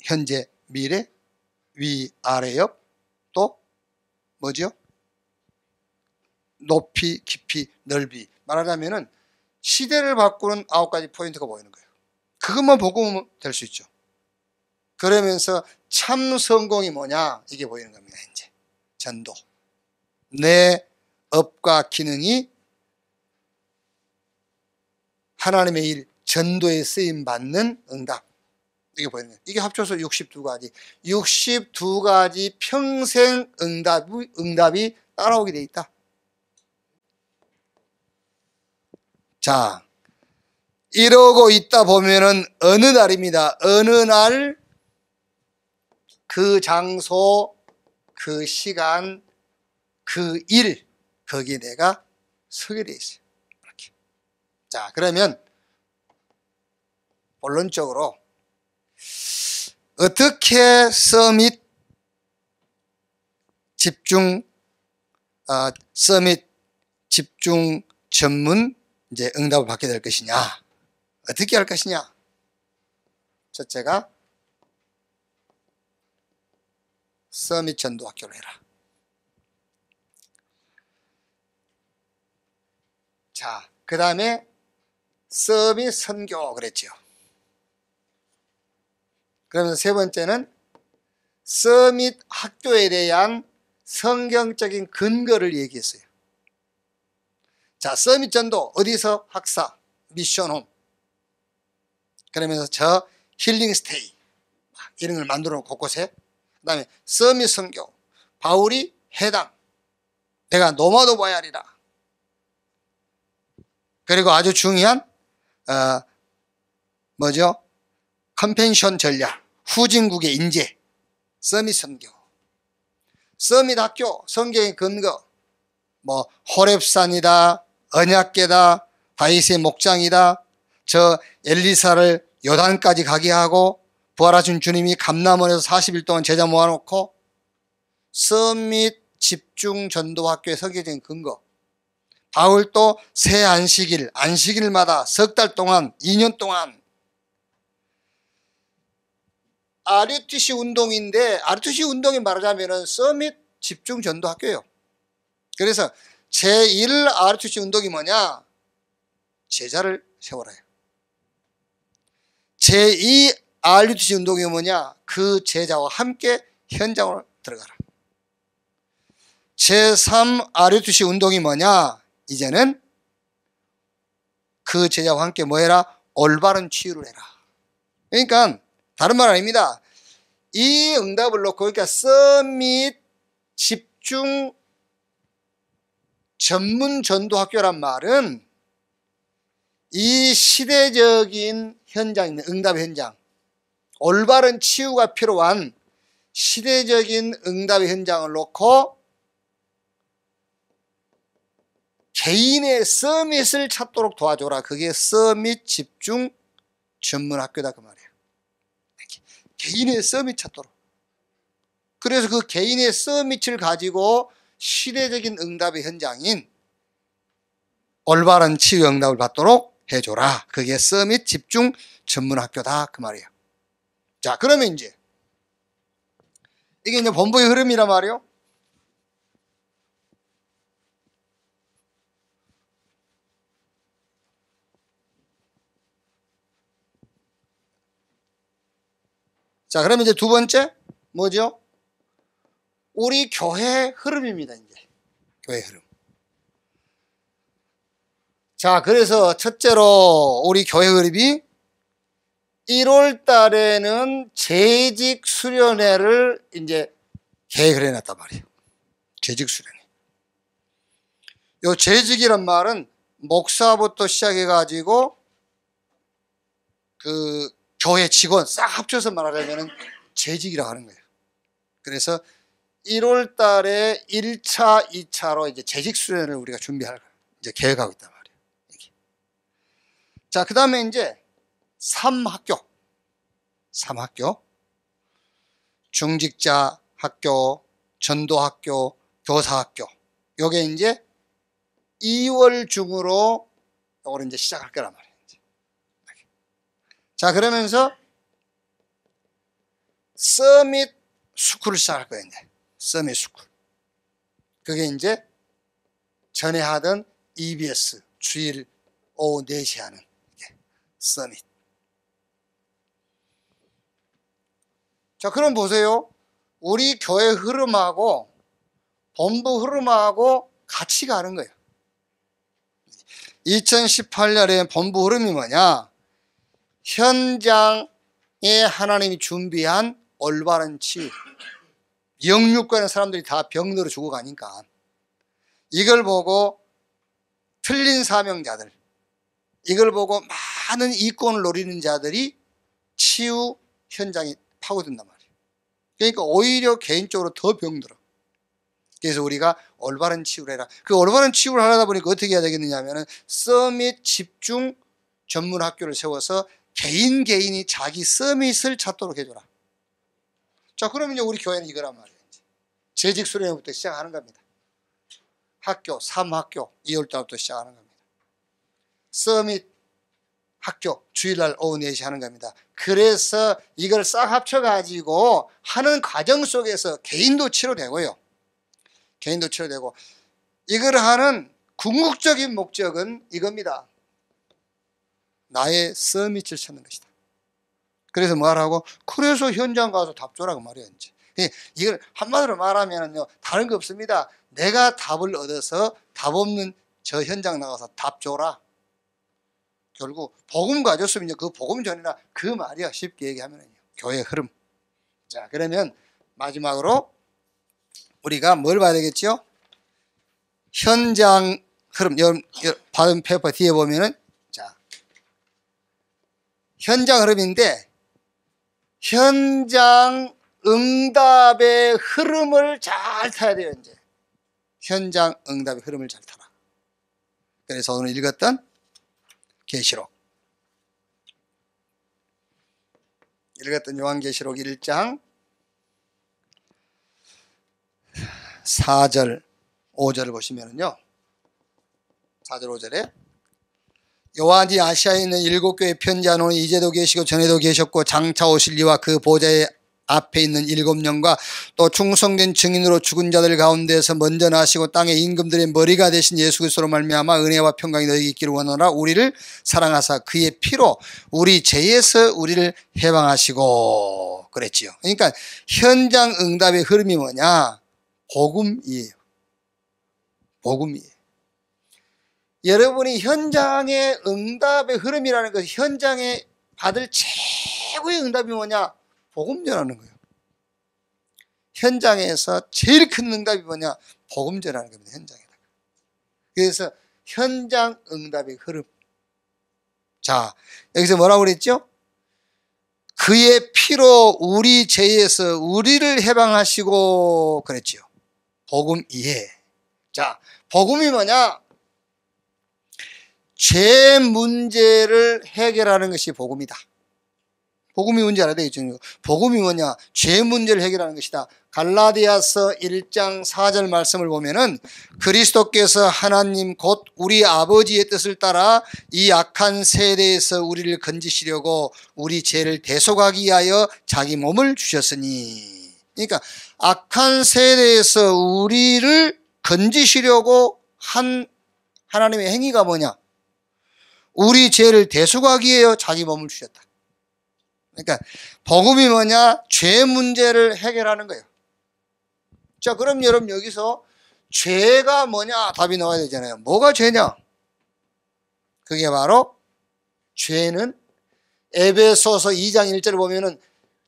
현재, 미래, 위, 아래, 옆, 또 뭐죠? 높이, 깊이, 넓이. 말하자면은 시대를 바꾸는 9가지 포인트가 보이는 거예요. 그것만 보고 될 수 있죠. 그러면서 참 성공이 뭐냐, 이게 보이는 겁니다. 이제 전도, 내 업과 기능이 하나님의 일, 전도에 쓰임 받는 응답, 이게 보이는 거예요. 이게 합쳐서 62가지 평생 응답이 따라오게 돼 있다. 자, 이러고 있다 보면은 어느 날입니다. 어느 날 그 장소, 그 시간, 그 일, 거기에 내가 서게 돼 있어요. 이렇게. 자, 그러면 본론적으로 어떻게 서밋 집중 전문 이제 응답을 받게 될 것이냐, 어떻게 할 것이냐. 첫째가 서밋 전도학교를 해라. 자, 그 다음에 서밋 선교 그랬죠. 그러면서 세 번째는 서밋 학교에 대한 성경적인 근거를 얘기했어요. 자, 서밋 전도 어디서? 학사, 미션홈. 그러면서 저 힐링 스테이 이런 걸 만들어 놓고 곳곳에. 그 다음에 서밋 선교, 바울이 해당, 내가 노마도 봐야 하리라. 그리고 아주 중요한 뭐죠? 컨벤션 전략, 후진국의 인재, 서밋 선교, 서밋 학교, 성경의 근거, 뭐 호렙산이다, 언약궤다, 다윗의 목장이다, 저 엘리사를 요단까지 가게 하고 부활하신 주님이 감람원에서 40일 동안 제자 모아놓고 서밋 집중 전도학교의 설계적인 근거, 바울도 새 안식일마다 석 달 동안 2년 동안 RUTC 운동인데, RUTC 운동이 말하자면 서밋 집중 전도학교예요. 그래서 제1 RUTC 운동이 뭐냐? 제자를 세워라요. 제2 RUTC 운동이 뭐냐? 그 제자와 함께 현장으로 들어가라. 제3 RUTC 운동이 뭐냐? 이제는 그 제자와 함께 뭐 해라? 올바른 치유를 해라. 그러니까 다른 말 아닙니다. 이 응답을 놓고, 그러니까 서밋 집중 전문 전도학교란 말은 이 시대적인 현장입니다. 응답의 현장, 올바른 치유가 필요한 시대적인 응답의 현장을 놓고 개인의 서밋을 찾도록 도와줘라. 그게 서밋 집중 전문학교다 그 말이에요. 개인의 서밋 찾도록. 그래서 그 개인의 서밋을 가지고 시대적인 응답의 현장인 올바른 치유 응답을 받도록 해줘라. 그게 서밋 집중 전문학교다 그 말이에요. 자, 그러면 이제 이게 본부의 흐름이란 말이에요. 자, 그러면 이제 두 번째 뭐죠? 우리 교회 흐름입니다. 이제 교회 흐름. 자, 그래서 첫째로 우리 교회 흐름이 1월 달에는 재직 수련회를 이제 계획을 해놨단 말이에요. 재직 수련회. 요 재직이란 말은 목사부터 시작해가지고 그 교회 직원 싹 합쳐서 말하자면 재직이라고 하는 거예요. 그래서 1월 달에 1차, 2차로 이제 재직 수련을 우리가 준비할 이제 계획하고 있단 말이에요. 자, 그 다음에 이제 3학교. 중직자 학교, 전도학교, 교사학교. 요게 이제 2월 중으로 요걸 이제 시작할 거란 말이에요. 자, 그러면서 서밋 스쿨을 시작할 거예요. 이제 서밋 스쿨. 그게 이제 전에 하던 EBS 주일 오후 4시에 하는 서밋. 자, 그럼 보세요. 우리 교회 흐름하고 본부 흐름하고 같이 가는 거예요. 2018년에 본부 흐름이 뭐냐? 현장에 하나님이 준비한 올바른 치유. 영육간의 사람들이 다 병들어 죽어가니까 이걸 보고 틀린 사명자들, 이걸 보고 많은 이권을 노리는 자들이 치유 현장에 파고든단 말이에요. 그러니까 오히려 개인적으로 더 병들어. 그래서 우리가 올바른 치유를 해라. 그 올바른 치유를 하려다 보니까 어떻게 해야 되겠느냐 하면은 서밋 집중 전문 학교를 세워서 개인이 자기 서밋을 찾도록 해줘라. 자, 그러면 이제 우리 교회는 이거란 말이에요. 재직 수련회부터 시작하는 겁니다. 학교, 3학교 2월달부터 시작하는 겁니다. 서밋 학교 주일날 오후 4시 하는 겁니다. 그래서 이걸 싹 합쳐가지고 하는 과정 속에서 개인도 치료되고요. 개인도 치료되고, 이걸 하는 궁극적인 목적은 이겁니다. 나의 서밋을 찾는 것이다. 그래서 뭐하라고? 그래서 현장 가서 답 줘라고 말이야. 이제 이걸 한마디로 말하면요, 다른 거 없습니다. 내가 답을 얻어서 답 없는 저 현장 나가서 답 줘라. 결국 복음 가졌으면 그 복음 전이나 그 말이야. 쉽게 얘기하면요, 교회 흐름. 자, 그러면 마지막으로 우리가 뭘 봐야 되겠죠? 현장 흐름. 받은 페이퍼 뒤에 보면은, 자, 현장 흐름인데 현장 응답의 흐름을 잘 타야 돼요. 이제 현장 응답의 흐름을 잘 타라. 그래서 오늘 읽었던 계시록, 읽었던 요한계시록 1장 4절 5절을 보시면은요, 4절 5절에 요한이 아시아에 있는 7교회 편지하노니 이제도 계시고 전에도 계셨고 장차 오실 이와 그 보좌의 앞에 있는 7영과 또 충성된 증인으로 죽은 자들 가운데서 먼저 나시고 땅의 임금들의 머리가 되신 예수 그리스도로 말미암아 은혜와 평강이 너희에게 있기를 원하노라. 우리를 사랑하사 그의 피로 우리 죄에서 우리를 해방하시고 그랬지요. 그러니까 현장 응답의 흐름이 뭐냐? 복음이에요. 복음이에요. 여러분이 현장의 응답의 흐름이라는 것은 현장에 받을 최고의 응답이 뭐냐? 복음 전하는 거예요. 현장에서 제일 큰 응답이 뭐냐? 복음 전하는 겁니다. 현장에다가. 그래서 현장 응답의 흐름. 자, 여기서 뭐라고 그랬죠? 그의 피로 우리 죄에서 우리를 해방하시고 그랬죠. 복음 이해. 자, 복음이 뭐냐? 죄 문제를 해결하는 것이 복음이다. 복음이 뭔지 알아야 되겠죠. 복음이 뭐냐? 죄 문제를 해결하는 것이다. 갈라디아서 1장 4절 말씀을 보면은 그리스도께서 하나님 곧 우리 아버지의 뜻을 따라 이 악한 세대에서 우리를 건지시려고 우리 죄를 대속하기 위하여 자기 몸을 주셨으니. 그러니까 악한 세대에서 우리를 건지시려고 한 하나님의 행위가 뭐냐? 우리 죄를 대속하기 위하여 자기 몸을 주셨다. 그러니까 복음이 뭐냐? 죄 문제를 해결하는 거예요. 자, 그럼 여러분 여기서 죄가 뭐냐? 답이 나와야 되잖아요. 뭐가 죄냐? 그게 바로 죄는 에베소서 2장 1절을 보면은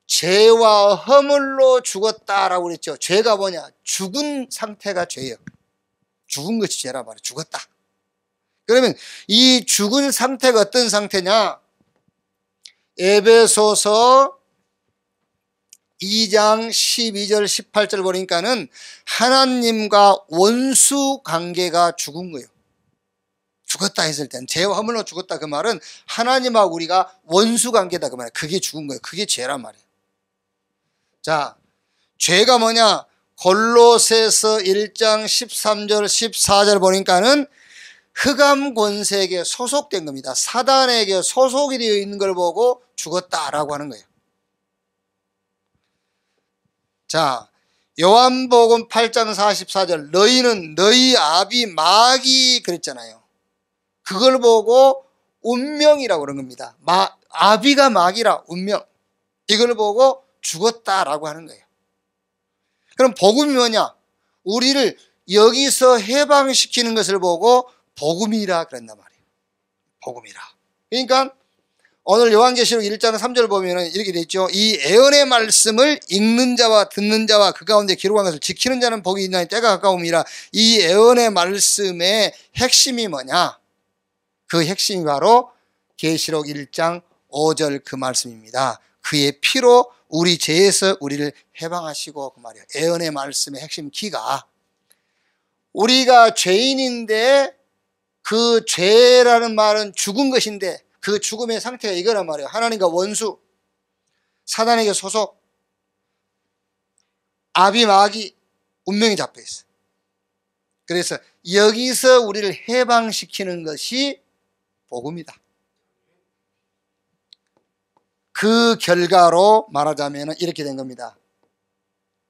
죄와 허물로 죽었다라고 그랬죠. 죄가 뭐냐? 죽은 상태가 죄예요. 죽은 것이 죄라 말이에요. 죽었다. 그러면 이 죽은 상태가 어떤 상태냐? 에베소서 2장 12절 18절 보니까는 하나님과 원수 관계가 죽은 거예요. 죽었다 했을 땐 죄와 허물로 죽었다 그 말은 하나님하고 우리가 원수 관계다 그 말이에요. 그게 죽은 거예요. 그게 죄란 말이에요. 자, 죄가 뭐냐? 골로새서 1장 13절 14절 보니까는 흑암 권세에게 소속된 겁니다. 사단에게 소속이 되어 있는 걸 보고 죽었다라고 하는 거예요. 자, 요한복음 8장 44절 너희는 너희 아비 마귀 그랬잖아요. 그걸 보고 운명이라고 그런 겁니다. 아비가 마귀라 운명. 이걸 보고 죽었다라고 하는 거예요. 그럼 복음이 뭐냐? 우리를 여기서 해방시키는 것을 보고 복음이라 그랬단 말이에요. 복음이라. 그러니까 오늘 요한계시록 1장 3절 보면은 이렇게 돼 있죠. 이 애언의 말씀을 읽는 자와 듣는 자와 그 가운데 기록한 것을 지키는 자는 복이 있나니 때가 가까움이라. 이 애언의 말씀의 핵심이 뭐냐? 그 핵심이 바로 계시록 1장 5절 그 말씀입니다. 그의 피로 우리 죄에서 우리를 해방하시고 그 말이에요. 애언의 말씀의 핵심 키가 우리가 죄인인데 그 죄라는 말은 죽은 것인데 그 죽음의 상태가 이거란 말이에요. 하나님과 원수, 사단에게 소속, 아비 마귀 운명이 잡혀 있어요. 그래서 여기서 우리를 해방시키는 것이 복음이다. 그 결과로 말하자면 이렇게 된 겁니다.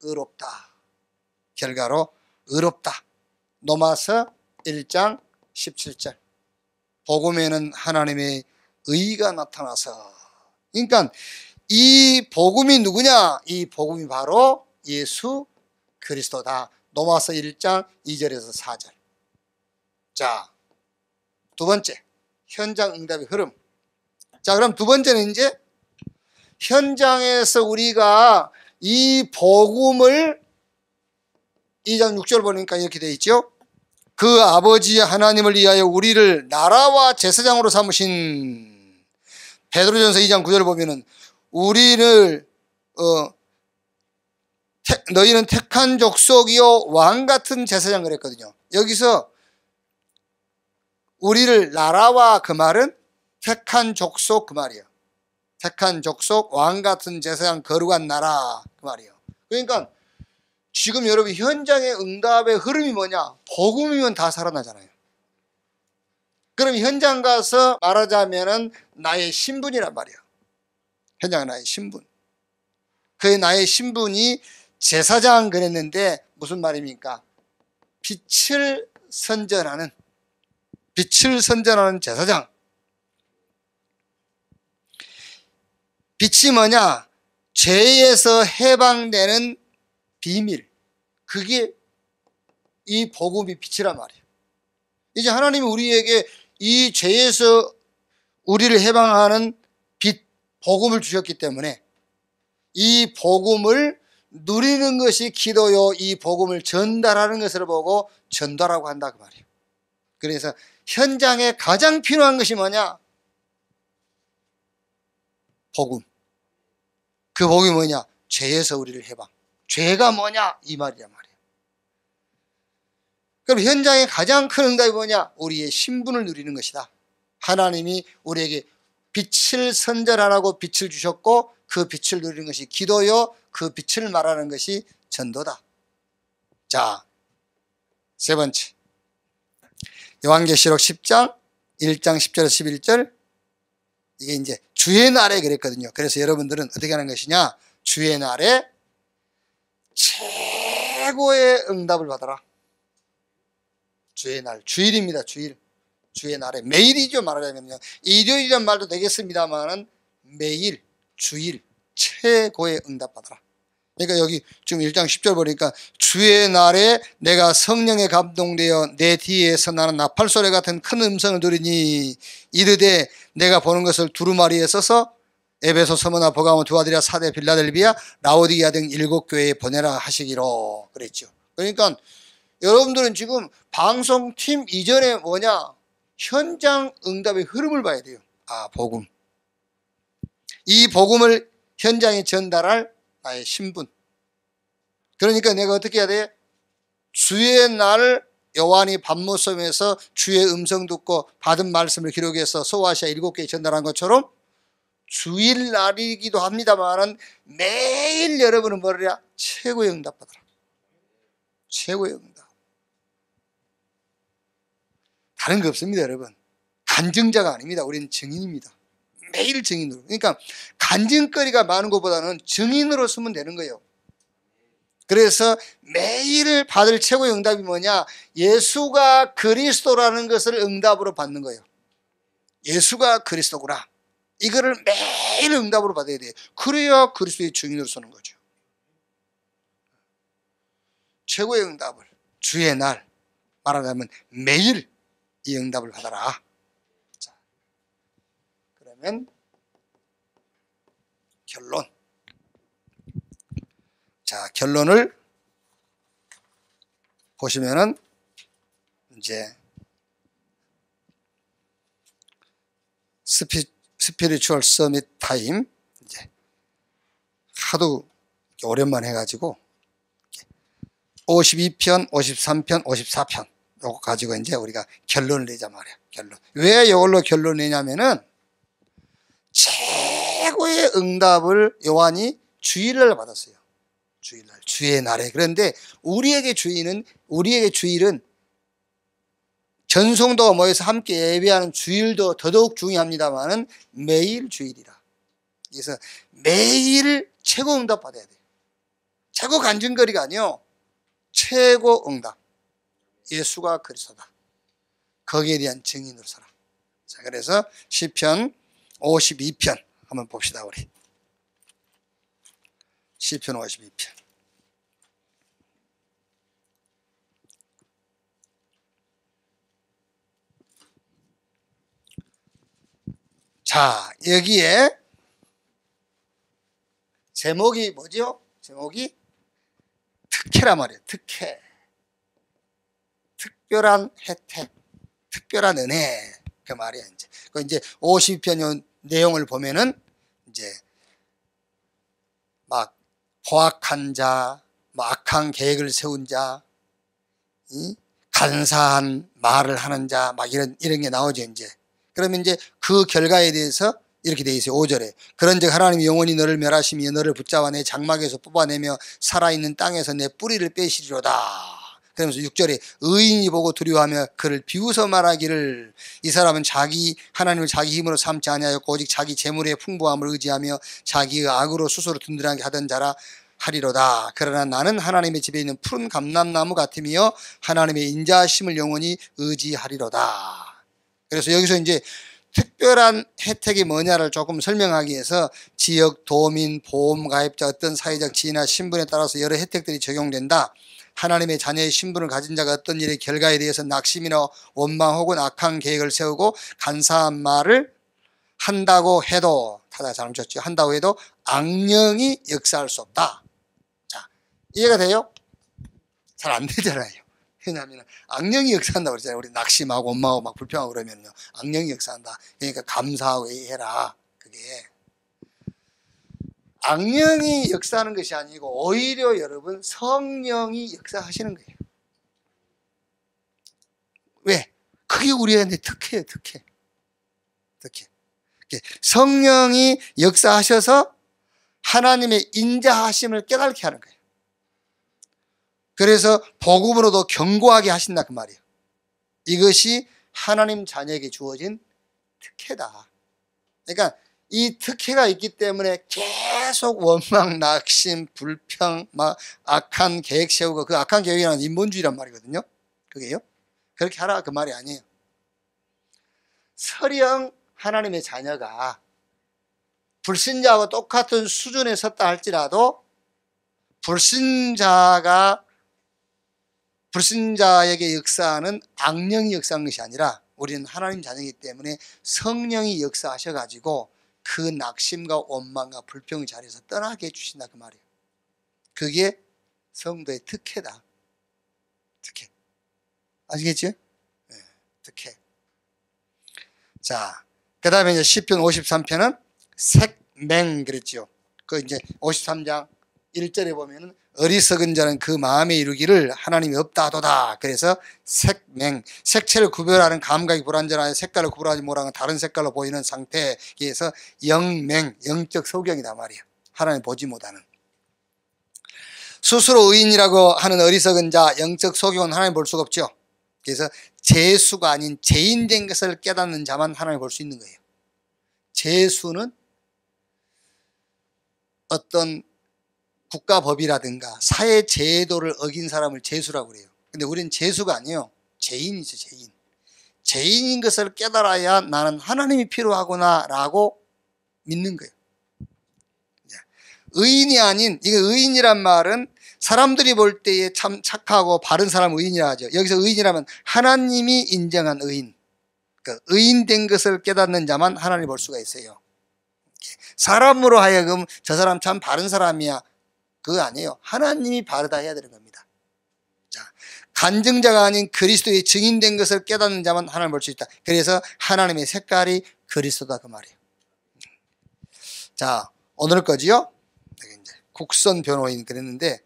의롭다. 결과로 의롭다. 로마서 1장 17절. 복음에는 하나님의 의가 나타나서. 그러니까 이 복음이 누구냐? 이 복음이 바로 예수 그리스도다. 로마서 1장 2절에서 4절. 자, 두 번째. 현장 응답의 흐름. 자, 그럼 두 번째는 이제 현장에서 우리가 이 복음을 2장 6절 보니까 이렇게 되어 있죠. 그 아버지 하나님을 위하여 우리를 나라와 제사장으로 삼으신 베드로전서 2장 9절을 보면은 우리를 너희는 택한 족속이요 왕 같은 제사장 그랬거든요. 여기서 우리를 나라와 그 말은 택한 족속 그 말이에요. 택한 족속 왕 같은 제사장 거룩한 나라 그 말이에요. 그러니까 지금 여러분 현장의 응답의 흐름이 뭐냐? 복음이면 다 살아나잖아요. 그럼 현장 가서 말하자면은 나의 신분이란 말이에요. 현장은 나의 신분. 그 나의 신분이 제사장 그랬는데 무슨 말입니까? 빛을 선전하는 제사장. 빛이 뭐냐? 죄에서 해방되는 비밀. 그게 이 복음이 빛이란 말이에요. 이제 하나님이 우리에게 이 죄에서 우리를 해방하는 빛, 복음을 주셨기 때문에 이 복음을 누리는 것이 기도요, 이 복음을 전달하는 것을 보고 전도라고 한다 그 말이에요. 그래서 현장에 가장 필요한 것이 뭐냐? 복음. 그 복음이 뭐냐? 죄에서 우리를 해방. 죄가 뭐냐? 이 말이란 말이에요. 그럼 현장에 가장 큰 응답이 뭐냐? 우리의 신분을 누리는 것이다. 하나님이 우리에게 빛을 선전하라고 빛을 주셨고 그 빛을 누리는 것이 기도요, 그 빛을 말하는 것이 전도다. 자, 세 번째. 요한계시록 10장 1장 10절에서 11절. 이게 이제 주의 날에 그랬거든요. 그래서 여러분들은 어떻게 하는 것이냐? 주의 날에 최고의 응답을 받아라. 주의 날, 주일입니다. 주일. 주의 날에 매일이죠. 말하자면요. 일요일이란 말도 되겠습니다만은 매일, 주일 최고의 응답 받아라. 그러니까 여기 지금 1장 10절 보니까 주의 날에 내가 성령에 감동되어 내 뒤에서 나는 나팔소리 같은 큰 음성을 들으니 이르되 내가 보는 것을 두루마리에 써서 에베소, 서머나, 버가모, 두아디라, 사대, 빌라델비아, 라오디게아 등 7교회에 보내라 하시기로 그랬죠. 그러니까 여러분들은 지금 방송팀 이전에 뭐냐? 현장 응답의 흐름을 봐야 돼요. 아, 복음. 이 복음을 현장에 전달할 나의 신분. 그러니까 내가 어떻게 해야 돼? 주의 날 요한이 밤모섬에서 주의 음성 듣고 받은 말씀을 기록해서 소아시아 7개에 전달한 것처럼 주일 날이기도 합니다만은 매일 여러분은 뭐라? 최고의 응답 받아라. 최고의 응답. 다른 거 없습니다, 여러분. 간증자가 아닙니다. 우리는 증인입니다. 매일 증인으로. 그러니까 간증거리가 많은 것보다는 증인으로 쓰면 되는 거예요. 그래서 매일 받을 최고의 응답이 뭐냐? 예수가 그리스도라는 것을 응답으로 받는 거예요. 예수가 그리스도구나. 이거를 매일 응답으로 받아야 돼요. 그래야 그리스도의 증인으로 서는 거죠. 최고의 응답을 주의 날 말하자면 매일 이 응답을 받아라. 자, 그러면 결론. 자, 결론을 보시면은 이제 스피리추얼 서밋 타임 이제 하도 오랜만에 해가지고 52편, 53편, 54편 요거 가지고 이제 우리가 결론을 내자 말이야. 결론. 왜 이걸로 결론 내냐면은 최고의 응답을 요한이 주일날 받았어요. 주일날, 주의 날에. 그런데 우리에게 주일은 전송도가 모여서 함께 예배하는 주일도 더더욱 중요합니다만은 매일 주일이라. 그래서 매일 최고 응답 받아야 돼요. 최고 간증거리가 아니요. 최고 응답. 예수가 그리스도다. 거기에 대한 증인으로 살아. 자, 그래서 시편 52편 한번 봅시다, 우리. 시편 52편. 자, 여기에 제목이 뭐죠? 제목이 특혜란 말이에요. 특혜. 특별한 혜택, 특별한 은혜. 그 말이야, 이제. 그 이제 50편 내용을 보면은 이제 막 포악한 자, 뭐 악한 계획을 세운 자, 간사한 말을 하는 자, 막 이런 게 나오죠, 이제. 그러면 이제 그 결과에 대해서 이렇게 돼 있어요. 5절에. 그런즉 하나님이 영원히 너를 멸하시며 너를 붙잡아 내 장막에서 뽑아내며 살아있는 땅에서 내 뿌리를 빼시리로다. 그러면서 6절에 의인이 보고 두려워하며 그를 비웃어 말하기를 이 사람은 하나님을 자기 힘으로 삼지 아니하였고 오직 자기 재물의 풍부함을 의지하며 자기의 악으로 스스로 든든하게 하던 자라 하리로다. 그러나 나는 하나님의 집에 있는 푸른 감람나무 같으며 하나님의 인자하심을 영원히 의지하리로다. 그래서 여기서 이제 특별한 혜택이 뭐냐를 조금 설명하기 위해서 지역, 도민, 보험 가입자, 어떤 사회적 지위나 신분에 따라서 여러 혜택들이 적용된다. 하나님의 자녀의 신분을 가진 자가 어떤 일의 결과에 대해서 낙심이나 원망 혹은 악한 계획을 세우고 간사한 말을 한다고 해도, 타자 잘못 쳤죠. 한다고 해도 악령이 역사할 수 없다. 자, 이해가 돼요? 잘 안 되잖아요. 왜냐하면 악령이 역사한다고 그러잖아요. 우리 낙심하고 원망하고 막 불평하고 그러면요. 악령이 역사한다. 그러니까 감사하고 해라. 그게. 악령이 역사하는 것이 아니고 오히려 여러분 성령이 역사하시는 거예요. 왜? 그게 우리한테 특혜예요. 특혜. 성령이 역사하셔서 하나님의 인자하심을 깨닫게 하는 거예요. 그래서 복음으로도 견고하게 하신다 그 말이에요. 이것이 하나님 자녀에게 주어진 특혜다. 그러니까 이 특혜가 있기 때문에 계속 원망, 낙심, 불평, 막 악한 계획 세우고, 그 악한 계획이라는 인본주의란 말이거든요. 그게요. 그렇게 하라 그 말이 아니에요. 설령 하나님의 자녀가 불신자하고 똑같은 수준에 섰다 할지라도 불신자에게 역사하는 악령이 역사한 것이 아니라 우리는 하나님 자녀이기 때문에 성령이 역사하셔가지고 그 낙심과 원망과 불평의 자리에서 떠나게 해주신다 그 말이에요. 그게 성도의 특혜다. 특혜. 아시겠죠? 네, 특혜. 자, 그 다음에 이제 시편 53편은 색맹 그랬죠. 그 이제 53장 1절에 보면은 어리석은 자는 그 마음에 이르기를 하나님이 없다 하도다. 그래서 색맹, 색채를 구별하는 감각이 불완전하여 색깔을 구별하지 못하는 다른 색깔로 보이는 상태에서 영맹, 영적 소경이다 말이에요. 하나님 보지 못하는. 스스로 의인이라고 하는 어리석은 자, 영적 소경은 하나님 볼 수가 없죠. 그래서 재수가 아닌 죄인된 것을 깨닫는 자만 하나님 볼 수 있는 거예요. 재수는 어떤 국가법이라든가 사회 제도를 어긴 사람을 재수라고 그래요. 근데 우리는 재수가 아니에요. 죄인이죠, 죄인. 죄인인 것을 깨달아야 나는 하나님이 필요하구나 라고 믿는 거예요. 의인이 아닌, 이게 의인이란 말은 사람들이 볼 때에 참 착하고 바른 사람을 의인이라 하죠. 여기서 의인이라면 하나님이 인정한 의인. 그러니까 의인된 것을 깨닫는 자만 하나님을 볼 수가 있어요. 사람으로 하여금 저 사람 참 바른 사람이야. 그거 아니에요. 하나님이 바르다 해야 되는 겁니다. 자, 간증자가 아닌 그리스도의 증인된 것을 깨닫는 자만 하나님을 볼 수 있다. 그래서 하나님의 색깔이 그리스도다 그 말이에요. 자, 오늘 거지요? 이제 국선 변호인 그랬는데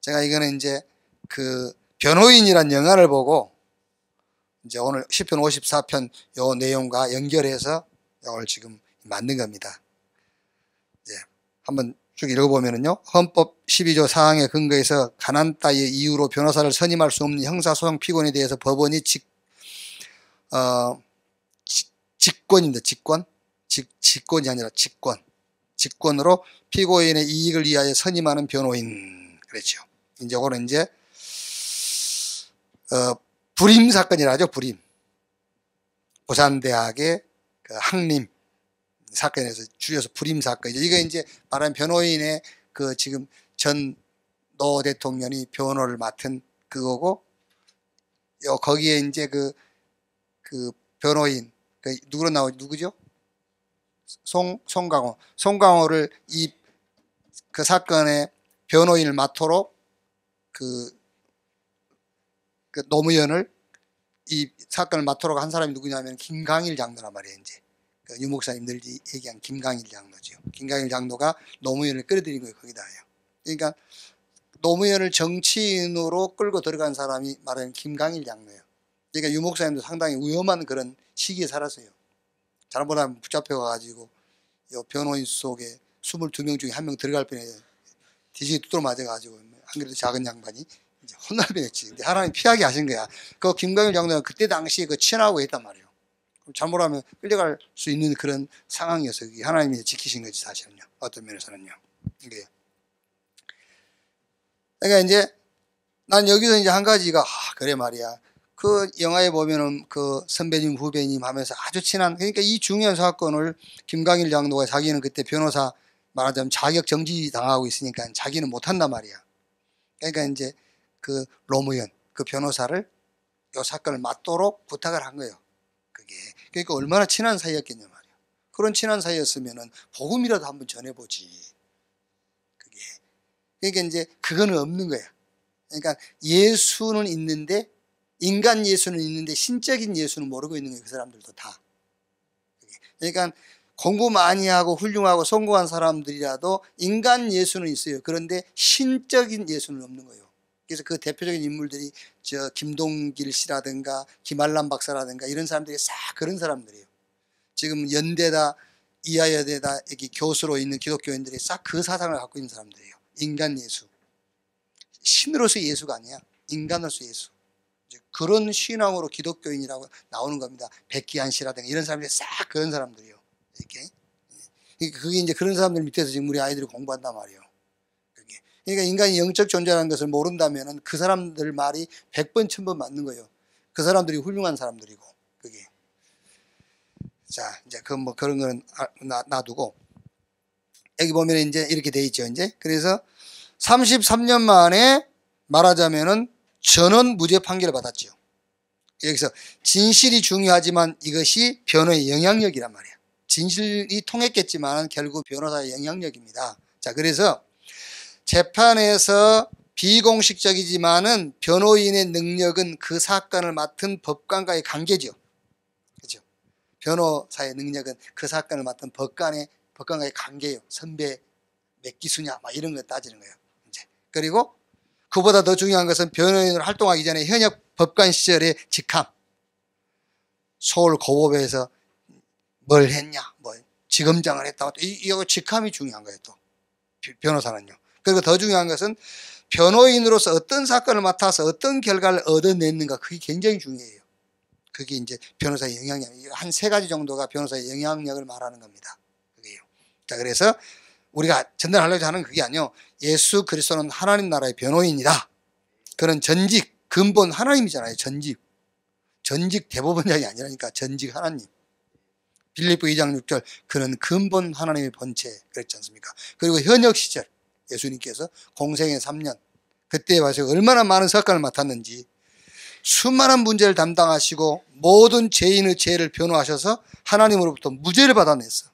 제가 이거는 이제 그 변호인이란 영화를 보고 이제 오늘 시편 54편 요 내용과 연결해서 이걸 지금 만든 겁니다. 이제 한번 쭉 읽어보면은요, 헌법 12조 4항에 근거해서 가난 따위의 이유로 변호사를 선임할 수 없는 형사소송 피고인에 대해서 법원이 직권입니다. 직권이 아니라 직권으로 피고인의 이익을 위하여 선임하는 변호인. 그렇죠. 이제 이거는 이제, 불임 사건이라 하죠, 불임. 부산대학의 그 항림 사건에서 줄여서 불임 사건이죠. 이거 이제 말하는 변호인의 그 지금 전 노 대통령이 변호를 맡은 그거고, 거기에 이제 그 변호인, 누구로 나오죠? 누구죠? 송강호를 그 사건의 변호인을 맡도록 그 노무현을 이 사건을 맡도록 한 사람이 누구냐면 김강일 장로란 말이에요. 이제 그 유 목사님들이 얘기한 김강일 장로죠. 김강일 장로가 노무현을 끌어들인 거예요. 거기다요. 그러니까 노무현을 정치인으로 끌고 들어간 사람이 말하는 김강일 장로예요. 그러니까 유 목사님도 상당히 위험한 그런 시기에 살았어요. 잘못하면 붙잡혀가지고 변호인 속에 22명 중에 한 명 들어갈 뻔해 뒤지게 두드러 맞아가지고 안 그래도 작은 양반이 이제 혼날 뻔했지. 근데 하나님 피하게 하신 거야. 그 김강일 장로가 그때 당시에 그 친하고 했단 말이에요. 잘못하면 끌려갈 수 있는 그런 상황이어서 하나님이 지키신 거지 사실은요. 어떤 면에서는요. 이게 그러니까 이제 난 여기서 이제 한 가지가 그래 말이야. 그 영화에 보면은 그 선배님 후배님 하면서 아주 친한 그러니까 이 중요한 사건을 김강일 장로가 자기는 그때 변호사 말하자면 자격 정지 당하고 있으니까 자기는 못한단 말이야. 그러니까 이제 그 노무현 그 변호사를 이 사건을 맡도록 부탁을 한 거예요. 그게 그러니까 얼마나 친한 사이였겠냐 말이야. 그런 친한 사이였으면은 복음이라도 한번 전해보지. 그게 그러니까 이제 그거는 없는 거야. 그러니까 예수는 있는데 인간 예수는 있는데 신적인 예수는 모르고 있는 거예요. 그 사람들도 다. 그러니까 공부 많이 하고 훌륭하고 성공한 사람들이라도 인간 예수는 있어요. 그런데 신적인 예수는 없는 거예요. 그래서 그 대표적인 인물들이 저 김동길 씨라든가 김한란 박사라든가 이런 사람들이 싹 그런 사람들이에요. 지금 연대다 이하여대다 여기 교수로 있는 기독교인들이 싹 그 사상을 갖고 있는 사람들이에요. 인간 예수. 신으로서 예수가 아니야. 인간으로서 예수. 그런 신앙으로 기독교인이라고 나오는 겁니다. 백기환 씨라든가 이런 사람들이 싹 그런 사람들이에요. 이렇게. 그게 이제 그런 사람들 밑에서 지금 우리 아이들이 공부한단 말이에요. 그러니까 인간이 영적 존재라는 것을 모른다면 그 사람들 말이 100번, 1000번 맞는 거예요. 그 사람들이 훌륭한 사람들이고, 그게. 자, 이제 그 뭐 그런 거는 놔두고. 여기 보면 이제 이렇게 돼 있죠, 이제. 그래서 33년 만에 말하자면은 전원 무죄 판결을 받았죠. 여기서 진실이 중요하지만 이것이 변호의 영향력이란 말이야. 진실이 통했겠지만 결국 변호사의 영향력입니다. 자, 그래서 재판에서 비공식적이지만은 변호인의 능력은 그 사건을 맡은 법관과의 관계죠. 그렇죠? 변호사의 능력은 그 사건을 맡은 법관과의 관계예요. 선배 몇 기수냐, 막 이런 거 따지는 거예요. 이제 그리고 그보다 더 중요한 것은 변호인으로 활동하기 전에 현역 법관 시절의 직함. 서울 고법에서 뭘 했냐, 뭐 지검장을 했다고 이거 직함이 중요한 거예요. 또 변호사는요. 그리고 더 중요한 것은 변호인으로서 어떤 사건을 맡아서 어떤 결과를 얻어냈는가 그게 굉장히 중요해요. 그게 이제 변호사의 영향력. 한 3가지 정도가 변호사의 영향력을 말하는 겁니다. 그게요. 자, 그래서 우리가 전달하려고 하는 그게 아니요. 예수 그리스도는 하나님 나라의 변호인이다. 그런 전직, 근본 하나님이잖아요. 전직 대법원장이 아니라니까 전직 하나님. 빌립보 2장 6절 그는 근본 하나님의 본체 그랬지 않습니까? 그리고 현역 시절 예수님께서 공생애 3년 그때 와서 얼마나 많은 사건을 맡았는지 수많은 문제를 담당하시고 모든 죄인의 죄를 변호하셔서 하나님으로부터 무죄를 받아냈어.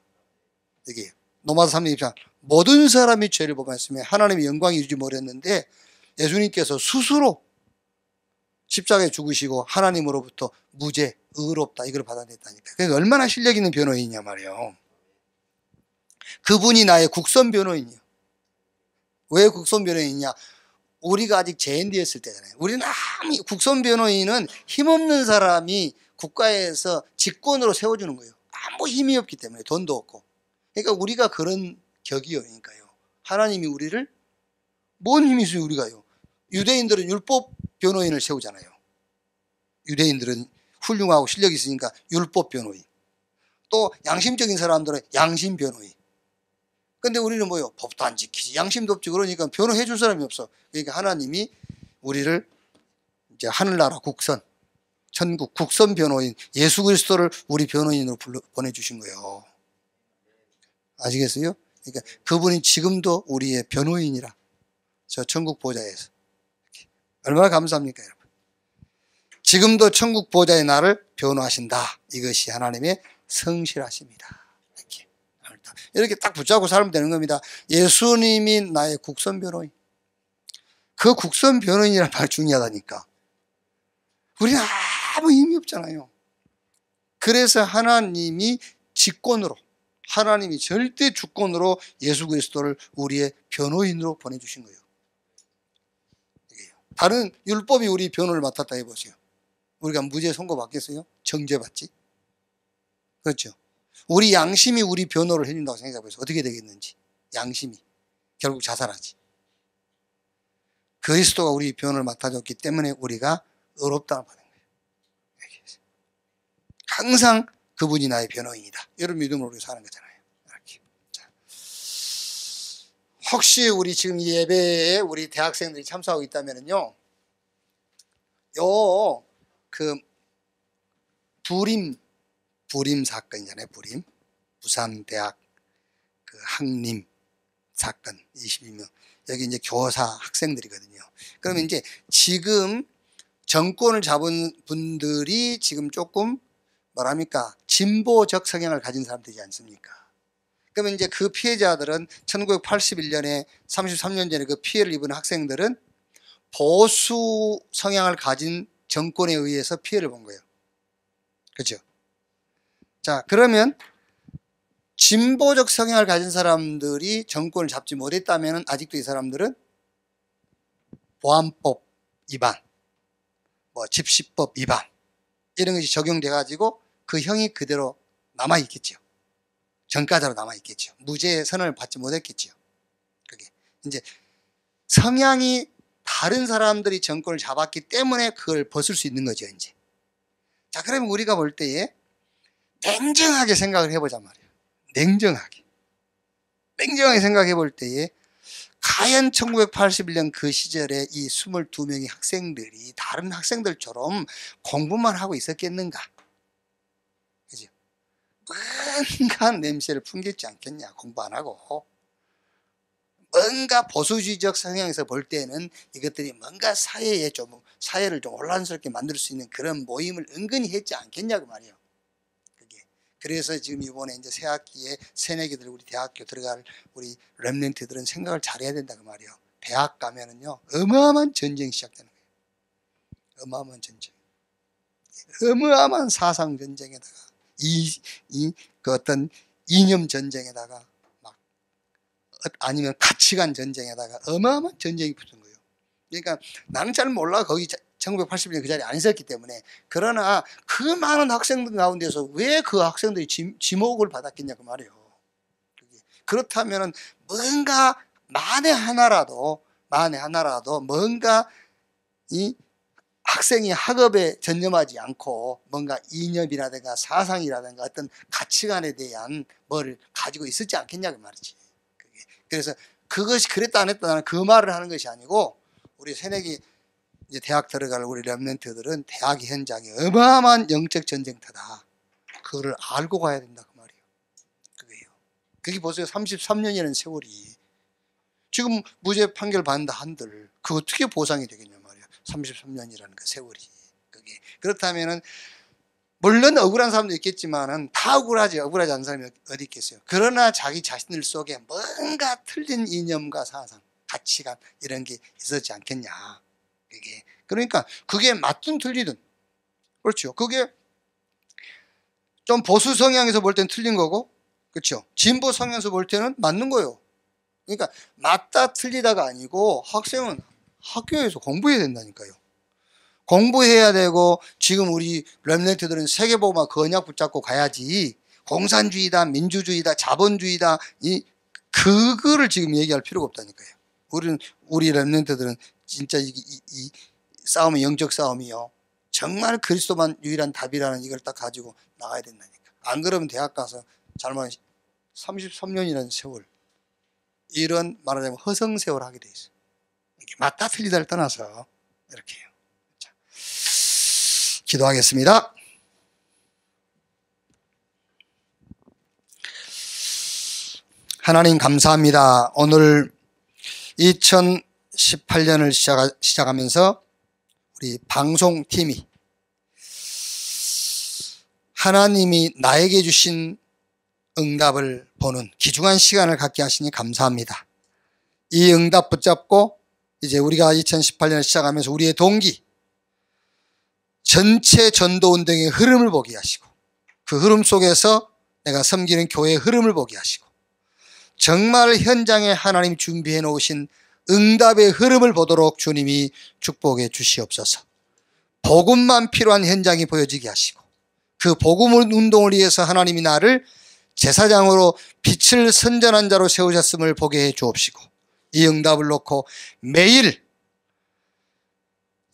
이게 로마서 3장 입장 모든 사람이 죄를 범했으며 하나님의 영광이 이루지 못했는데 예수님께서 스스로 십자가에 죽으시고 하나님으로부터 무죄, 의롭다 이걸 받아냈다니까. 그러니까 얼마나 실력 있는 변호인이냐 말이에요. 그분이 나의 국선 변호인이요. 왜 국선 변호인이냐? 우리가 아직 제인되었을 때잖아요. 우리는 아무 국선 변호인은 힘없는 사람이 국가에서 직권으로 세워주는 거예요. 아무 힘이 없기 때문에 돈도 없고. 그러니까 우리가 그런 격이니까요. 하나님이 우리를 뭔 힘이 있어요 우리가요. 유대인들은 율법 변호인을 세우잖아요. 유대인들은 훌륭하고 실력이 있으니까 율법 변호인. 또 양심적인 사람들은 양심 변호인. 근데 우리는 뭐요? 법도 안 지키지. 양심도 없지. 그러니까 변호해 줄 사람이 없어. 그러니까 하나님이 우리를 이제 하늘나라 국선, 천국 국선 변호인 예수 그리스도를 우리 변호인으로 보내주신 거예요. 아시겠어요? 그러니까 그분이 지금도 우리의 변호인이라. 저 천국 보좌에서. 얼마나 감사합니까, 여러분? 지금도 천국 보좌의 나를 변호하신다. 이것이 하나님의 성실하십니다. 이렇게 딱 붙잡고 살면 되는 겁니다. 예수님이 나의 국선 변호인. 그 국선 변호인이라는 말 중요하다니까. 우리는 아무 힘이 없잖아요. 그래서 하나님이 직권으로 하나님이 절대 주권으로 예수 그리스도를 우리의 변호인으로 보내주신 거예요. 다른 율법이 우리 변호를 맡았다 해보세요. 우리가 무죄 선고받겠어요? 정죄받지? 그렇죠. 우리 양심이 우리 변호를 해준다고 생각해보세요. 어떻게 되겠는지. 양심이 결국 자살하지. 그리스도가 우리 변호를 맡아줬기 때문에 우리가 의롭다고 받은 거예요. 항상 그분이 나의 변호인이다. 이런 믿음으로 우리 사는 거잖아요. 이렇게. 자. 혹시 우리 지금 이 예배에 우리 대학생들이 참석하고 있다면요, 부림 사건이잖아요. 부림. 부산대학 그 학림 사건 22명. 여기 이제 교사 학생들이거든요. 그러면 이제 지금 정권을 잡은 분들이 지금 조금 뭐랍니까? 진보적 성향을 가진 사람들이지 않습니까? 그러면 이제 그 피해자들은 1981년에 33년 전에 그 피해를 입은 학생들은 보수 성향을 가진 정권에 의해서 피해를 본 거예요. 그렇죠? 자, 그러면 진보적 성향을 가진 사람들이 정권을 잡지 못했다면 아직도 이 사람들은 보안법 위반, 뭐 집시법 위반 이런 것이 적용돼 가지고 그 형이 그대로 남아 있겠죠. 전과자로 남아 있겠죠. 무죄 선언을 받지 못했겠죠. 그게 이제 성향이 다른 사람들이 정권을 잡았기 때문에 그걸 벗을 수 있는 거죠, 이제. 자, 그러면 우리가 볼 때에 냉정하게 생각을 해보자 말이에요. 냉정하게 생각해 볼 때에 과연 1981년 그 시절에 이 22명의 학생들이 다른 학생들처럼 공부만 하고 있었겠는가? 그죠? 뭔가 냄새를 풍겼지 않겠냐, 공부 안 하고. 뭔가 보수주의적 성향에서 볼 때는 이것들이 뭔가 사회를 좀 혼란스럽게 만들 수 있는 그런 모임을 은근히 했지 않겠냐고 말이에요. 그래서 지금 이번에 이제 새 학기에 새내기들 우리 대학교 들어갈 우리 렘넌트들은 생각을 잘해야 된다고 말이에요. 대학 가면은요, 어마어마한 전쟁이 시작되는 거예요. 어마어마한 전쟁. 어마어마한 사상 전쟁에다가 그 어떤 이념 전쟁에다가 막 아니면 가치관 전쟁에다가 어마어마한 전쟁이 붙은 거예요. 그러니까 나는 잘 몰라. 거기 1980년 그 자리에 안 있었기 때문에. 그러나 그 많은 학생들 가운데서 왜 그 학생들이 지목을 받았겠냐고 말이에요. 그렇다면 뭔가 만에 하나라도 뭔가 이 학생이 학업에 전념하지 않고 뭔가 이념이라든가 사상이라든가 어떤 가치관에 대한 뭘 가지고 있었지 않겠냐고 말이지. 그래서 그것이 그랬다 안 했다 나는 그 말을 하는 것이 아니고, 우리 새내기 이제 대학 들어갈 우리 렘넌트들은 대학 현장이 어마어마한 영적 전쟁터다. 그거를 알고 가야 된다 그 말이에요. 그게요. 그게 보세요. 33년이라는 세월이 지금 무죄 판결 받는다 한들 그 어떻게 보상이 되겠냐 말이에요. 33년이라는 그 세월이. 그게 그렇다면은 물론 억울한 사람도 있겠지만은 다 억울하지 않은 사람이 어디 있겠어요. 그러나 자기 자신들 속에 뭔가 틀린 이념과 사상, 가치관 이런 게 있었지 않겠냐. 그게 그러니까 그게 맞든 틀리든, 그렇죠. 그게 좀 보수 성향에서 볼 때는 틀린 거고, 그렇죠. 진보 성향에서 볼 때는 맞는 거예요. 그러니까 맞다 틀리다가 아니고 학생은 학교에서 공부해야 된다니까요. 공부해야 되고, 지금 우리 렘넌트들은 세계보고만 건약 붙잡고 가야지 공산주의다, 민주주의다, 자본주의다 그거를 지금 얘기할 필요가 없다니까요. 우리 렘넌트들은 진짜 이 싸움이 영적 싸움이요. 정말 그리스도만 유일한 답이라는 이걸 딱 가지고 나가야 된다니까. 안 그러면 대학 가서 잘못 33년이라는 세월, 이런 말하자면 허성세월 하게 돼 있어. 이렇게 맞다 틀리다를 떠나서 이렇게 해요. 자, 기도하겠습니다. 하나님 감사합니다. 오늘 2018년을 시작하면서 우리 방송팀이 하나님이 나에게 주신 응답을 보는 귀중한 시간을 갖게 하시니 감사합니다. 이 응답 붙잡고 이제 우리가 2018년을 시작하면서 우리의 동기, 전체 전도운동의 흐름을 보게 하시고 그 흐름 속에서 내가 섬기는 교회의 흐름을 보게 하시고 정말 현장에 하나님 준비해 놓으신 응답의 흐름을 보도록 주님이 축복해 주시옵소서. 복음만 필요한 현장이 보여지게 하시고 그 복음 운동을 위해서 하나님이 나를 제사장으로 빛을 선전한 자로 세우셨음을 보게 해 주옵시고 이 응답을 놓고 매일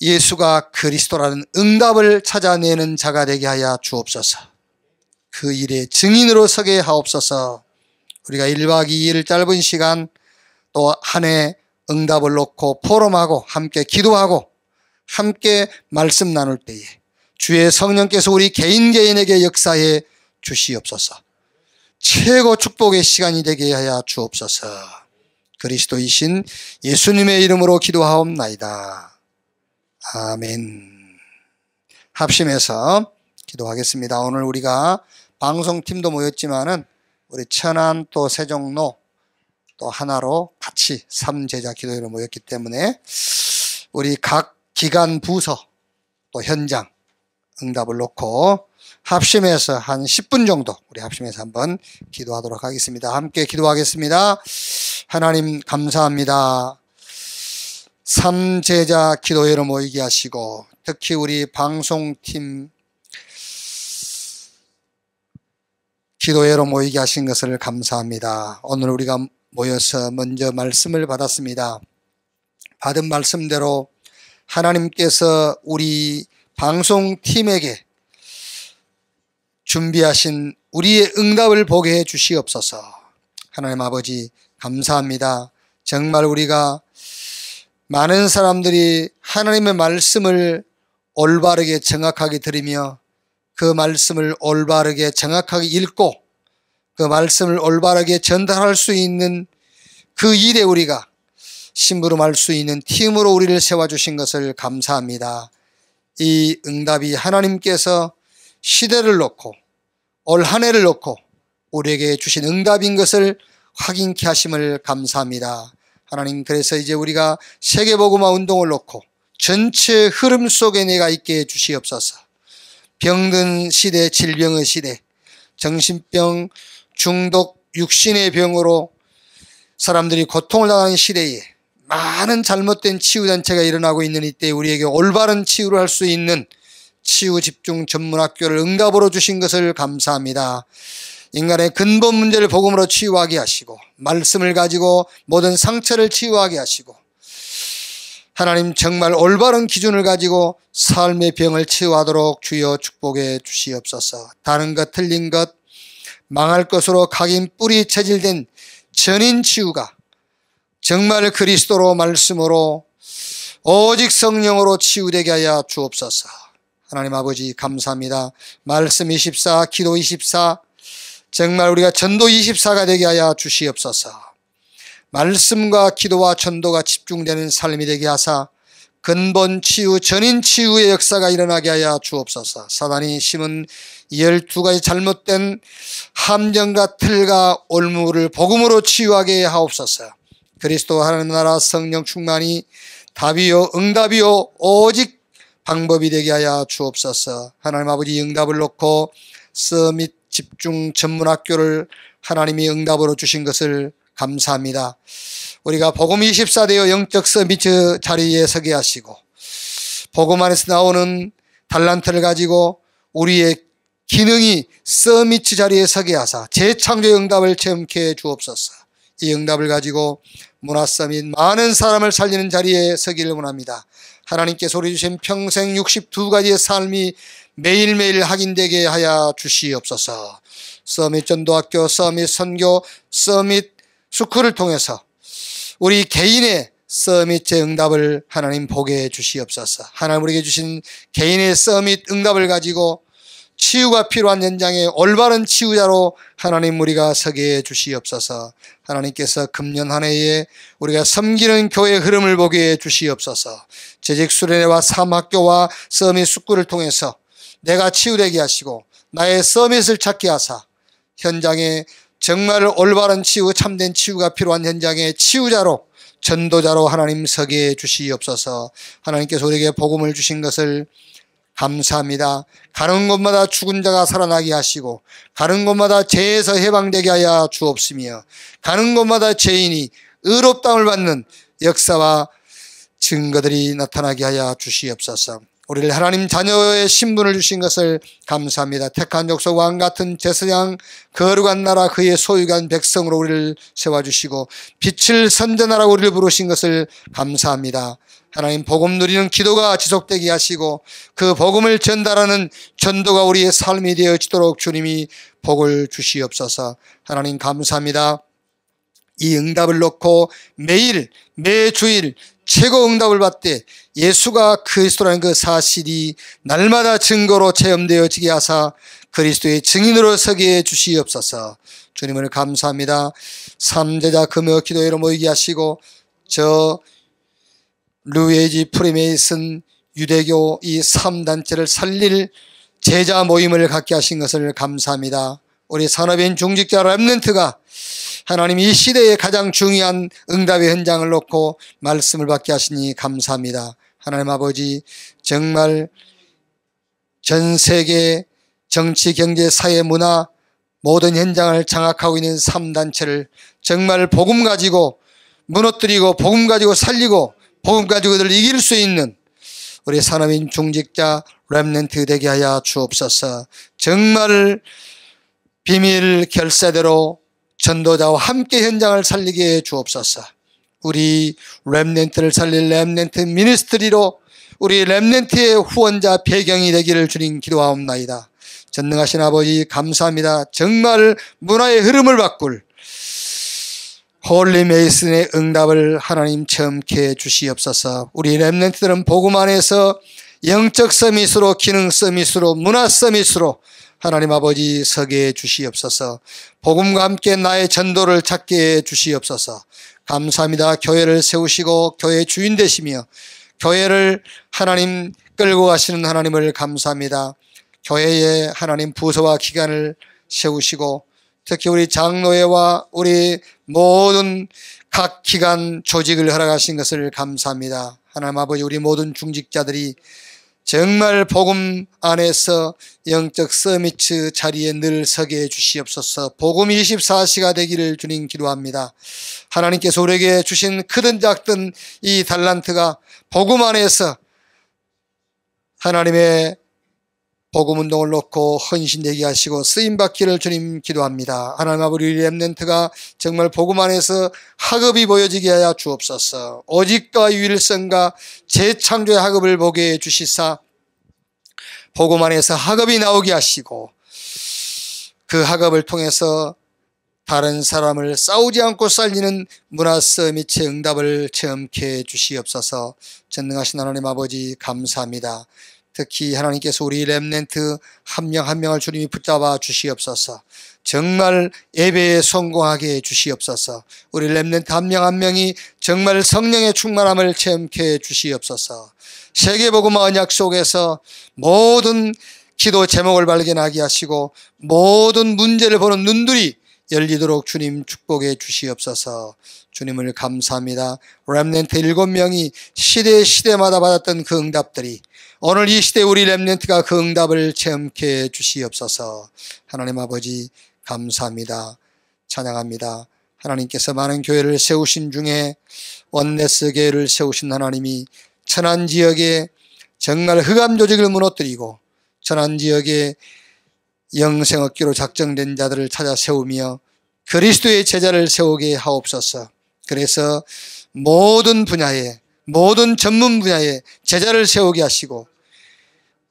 예수가 그리스도라는 응답을 찾아내는 자가 되게 하여 주옵소서. 그 일의 증인으로 서게 하옵소서. 우리가 1박 2일 짧은 시간 또 한 해 응답을 놓고 포럼하고 함께 기도하고 함께 말씀 나눌 때에 주의 성령께서 우리 개인에게 역사해 주시옵소서. 최고 축복의 시간이 되게 하여 주옵소서. 그리스도이신 예수님의 이름으로 기도하옵나이다. 아멘. 합심해서 기도하겠습니다. 오늘 우리가 방송팀도 모였지만은 우리 천안 또 세종로 또 하나로 같이 3제자 기도회로 모였기 때문에 우리 각 기관 부서 또 현장 응답을 놓고 합심해서 한 10분 정도 우리 합심해서 한번 기도하도록 하겠습니다. 함께 기도하겠습니다. 하나님 감사합니다. 3제자 기도회로 모이게 하시고 특히 우리 방송팀 기도회로 모이게 하신 것을 감사합니다. 오늘 우리가 모여서 먼저 말씀을 받았습니다. 받은 말씀대로 하나님께서 우리 방송팀에게 준비하신 우리의 응답을 보게 해 주시옵소서. 하나님 아버지 감사합니다. 정말 우리가 많은 사람들이 하나님의 말씀을 올바르게 정확하게 들으며 그 말씀을 올바르게 정확하게 읽고 그 말씀을 올바르게 전달할 수 있는 그 일에 우리가 심부름할 수 있는 팀으로 우리를 세워주신 것을 감사합니다. 이 응답이 하나님께서 시대를 놓고 올 한 해를 놓고 우리에게 주신 응답인 것을 확인케 하심을 감사합니다. 하나님 그래서 이제 우리가 세계복음화 운동을 놓고 전체 흐름 속에 내가 있게 해주시옵소서. 병든 시대, 질병의 시대, 정신병, 중독, 육신의 병으로 사람들이 고통을 당하는 시대에 많은 잘못된 치유단체가 일어나고 있는 이때 우리에게 올바른 치유를 할 수 있는 치유집중 전문학교를 응답으로 주신 것을 감사합니다. 인간의 근본 문제를 복음으로 치유하게 하시고 말씀을 가지고 모든 상처를 치유하게 하시고 하나님 정말 올바른 기준을 가지고 삶의 병을 치유하도록 주여 축복해 주시옵소서. 다른 것 틀린 것 망할 것으로 각인 뿌리 체질된 전인 치유가 정말 그리스도로 말씀으로 오직 성령으로 치유되게 하여 주옵소서. 하나님 아버지 감사합니다. 말씀 24 기도 24 정말 우리가 전도 24가 되게 하여 주시옵소서. 말씀과 기도와 전도가 집중되는 삶이 되게 하사 근본 치유, 전인 치유의 역사가 일어나게 하여 주옵소서. 사단이 심은 12가지 잘못된 함정과 틀과 올무를 복음으로 치유하게 하옵소서. 그리스도 하나님 나라 성령 충만이 답이요 응답이요 오직 방법이 되게 하여 주옵소서. 하나님 아버지 응답을 놓고 서밋 집중 전문학교를 하나님이 응답으로 주신 것을 감사합니다. 우리가 복음 24 되어 영적 서밋 자리에 서게 하시고 복음 안에서 나오는 달란트를 가지고 우리의 기능이 서밋 자리에 서게 하사 재창조의 응답을 체험케 주옵소서. 이 응답을 가지고 문화서밋 많은 사람을 살리는 자리에 서기를 원합니다. 하나님께서 우리 주신 평생 62가지의 삶이 매일매일 확인되게 하여 주시옵소서. 서밋 전도학교, 서밋 선교, 서밋 스쿨을 통해서 우리 개인의 서밋의 응답을 하나님 보게 해 주시옵소서. 하나님 우리에게 주신 개인의 서밋 응답을 가지고 치유가 필요한 현장에 올바른 치유자로 하나님 우리가 서게 해 주시옵소서. 하나님께서 금년 한 해에 우리가 섬기는 교회의 흐름을 보게 해 주시옵소서. 재직수련회와 사학교와 서밋 스쿨을 통해서 내가 치유되게 하시고 나의 서밋을 찾게 하사 현장에 정말 올바른 치유, 참된 치유가 필요한 현장의 치유자로 전도자로 하나님 서게 해 주시옵소서. 하나님께서 우리에게 복음을 주신 것을 감사합니다. 가는 곳마다 죽은 자가 살아나게 하시고 가는 곳마다 죄에서 해방되게 하여 주옵시며 가는 곳마다 죄인이 의롭다움을 받는 역사와 증거들이 나타나게 하여 주시옵소서. 우리를 하나님 자녀의 신분을 주신 것을 감사합니다. 택한 족속 왕같은 제사장 거룩한 나라 그의 소유한 백성으로 우리를 세워주시고 빛을 선전하라고 우리를 부르신 것을 감사합니다. 하나님 복음 누리는 기도가 지속되게 하시고 그 복음을 전달하는 전도가 우리의 삶이 되어지도록 주님이 복을 주시옵소서. 하나님 감사합니다. 이 응답을 놓고 매일 매주일 최고 응답을 받되 예수가 그리스도라는 그 사실이 날마다 증거로 체험되어지게 하사 그리스도의 증인으로 서게 해주시옵소서. 주님을 감사합니다. 삼제자 금요 기도회로 모이게 하시고 저 루이지 프리메이슨 유대교 이 3단체를 살릴 제자 모임을 갖게 하신 것을 감사합니다. 우리 산업인 중직자 렘넌트가 하나님 이 시대에 가장 중요한 응답의 현장을 놓고 말씀을 받게 하시니 감사합니다. 하나님 아버지 정말 전 세계 정치, 경제, 사회, 문화 모든 현장을 장악하고 있는 3단체를 정말 복음 가지고 무너뜨리고 복음 가지고 살리고 복음 가지고 그들을 이길 수 있는 우리 산업인 중직자 렘넌트 되게 하여 주옵소서. 정말 비밀 결사대로 전도자와 함께 현장을 살리게 해 주옵소서. 우리 렘넌트를 살릴 렘넌트 미니스트리로 우리 렘넌트의 후원자 배경이 되기를 주님 기도하옵나이다. 전능하신 아버지 감사합니다. 정말 문화의 흐름을 바꿀 홀리 메이슨의 응답을 하나님 체험케 해 주시옵소서. 우리 렘넌트들은 복음 안에서 영적 서밋으로 기능 서밋으로 문화 서밋으로 하나님 아버지 서게 해 주시옵소서. 복음과 함께 나의 전도를 찾게 해 주시옵소서. 감사합니다. 교회를 세우시고 교회 주인 되시며 교회를 하나님 끌고 가시는 하나님을 감사합니다. 교회에 하나님 부서와 기관을 세우시고 특히 우리 장로회와 우리 모든 각 기관 조직을 허락하신 것을 감사합니다. 하나님 아버지 우리 모든 중직자들이 정말 복음 안에서 영적 서밋 자리에 늘 서게 해 주시옵소서. 복음 24시가 되기를 주님 기도합니다. 하나님께서 우리에게 주신 크든 작든 이 달란트가 복음 안에서 하나님의 복음 운동을 놓고 헌신되게 하시고 쓰임받기를 주님 기도합니다. 하나님 아버지 우리 렘넌트가 정말 복음 안에서 학업이 보여지게 하여 주옵소서. 오직과 유일성과 재창조의 학업을 보게 해 주시사 복음 안에서 학업이 나오게 하시고 그 학업을 통해서 다른 사람을 싸우지 않고 살리는 문화 서밋의 응답을 체험케 해 주시옵소서. 전능하신 하나님 아버지 감사합니다. 특히 하나님께서 우리 렘넌트 한 명 한 명을 주님이 붙잡아 주시옵소서. 정말 예배에 성공하게 해 주시옵소서. 우리 렘넌트 한 명 한 명이 정말 성령의 충만함을 체험케 해 주시옵소서. 세계복음 언약 속에서 모든 기도 제목을 발견하게 하시고 모든 문제를 보는 눈들이 열리도록 주님 축복해 주시옵소서. 주님을 감사합니다. 렘넌트 7명이 시대마다 받았던 그 응답들이 오늘 이 시대 우리 렘넌트가 그 응답을 체험케 해 주시옵소서. 하나님 아버지 감사합니다. 찬양합니다. 하나님께서 많은 교회를 세우신 중에 원네스 교회를 세우신 하나님이 천안 지역에 정말 흑암 조직을 무너뜨리고 천안 지역에 영생업기로 작정된 자들을 찾아 세우며 그리스도의 제자를 세우게 하옵소서. 그래서 모든 분야에 모든 전문 분야에 제자를 세우게 하시고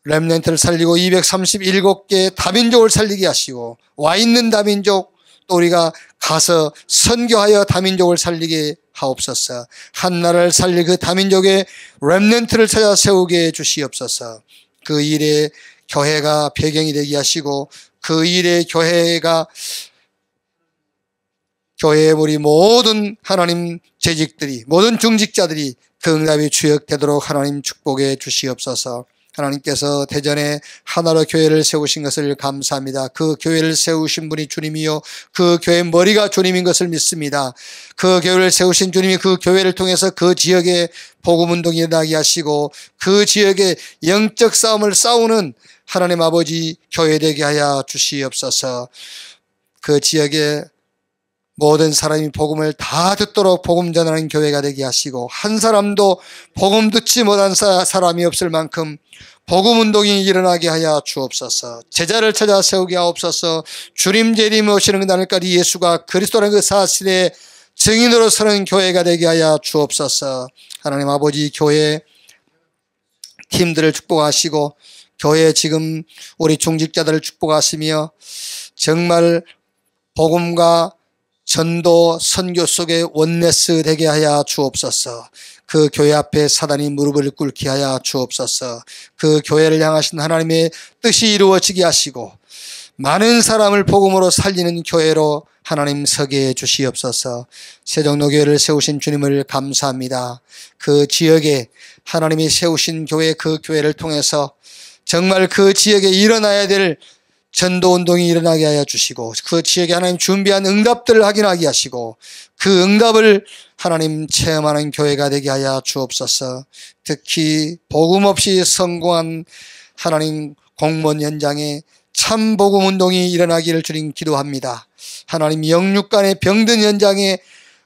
렘넌트를 살리고 237개 다민족을 살리게 하시고 와 있는 다민족 또 우리가 가서 선교하여 다민족을 살리게 하옵소서. 한 나라를 살릴 그 다민족의 렘넌트를 찾아 세우게 해 주시옵소서. 그 일에 교회가 배경이 되게 하시고 그 일에 교회의 우리 모든 하나님 재직들이 모든 중직자들이 그 응답이 주역되도록 하나님 축복해 주시옵소서. 하나님께서 대전에 하나로 교회를 세우신 것을 감사합니다. 그 교회를 세우신 분이 주님이요, 그 교회의 머리가 주님인 것을 믿습니다. 그 교회를 세우신 주님이 그 교회를 통해서 그 지역에 복음운동이 일어나게 하시고 그 지역에 영적 싸움을 싸우는 하나님 아버지 교회 되게 하여 주시옵소서. 그 지역에 모든 사람이 복음을 다 듣도록 복음 전하는 교회가 되게 하시고 한 사람도 복음 듣지 못한 사람이 없을 만큼 복음 운동이 일어나게 하여 주옵소서. 제자를 찾아 세우게 하옵소서. 주님 재림 오시는 그날까지 예수가 그리스도라는 그 사실에 증인으로 서는 교회가 되게 하여 주옵소서. 하나님 아버지 교회 팀들을 축복하시고 교회 지금 우리 중직자들을 축복하시며 정말 복음과 전도 선교 속에 원네스 되게 하여 주옵소서. 그 교회 앞에 사단이 무릎을 꿇게 하여 주옵소서. 그 교회를 향하신 하나님의 뜻이 이루어지게 하시고 많은 사람을 복음으로 살리는 교회로 하나님 서게 해 주시옵소서. 세종로교회를 세우신 주님을 감사합니다. 그 지역에 하나님이 세우신 교회, 그 교회를 통해서 정말 그 지역에 일어나야 될 전도운동이 일어나게 하여 주시고 그 지역에 하나님 준비한 응답들을 확인하게 하시고 그 응답을 하나님 체험하는 교회가 되게 하여 주옵소서. 특히 복음 없이 성공한 하나님 공무원 현장에 참 복음운동이 일어나기를 주님 기도합니다. 하나님 영육 간의 병든 현장에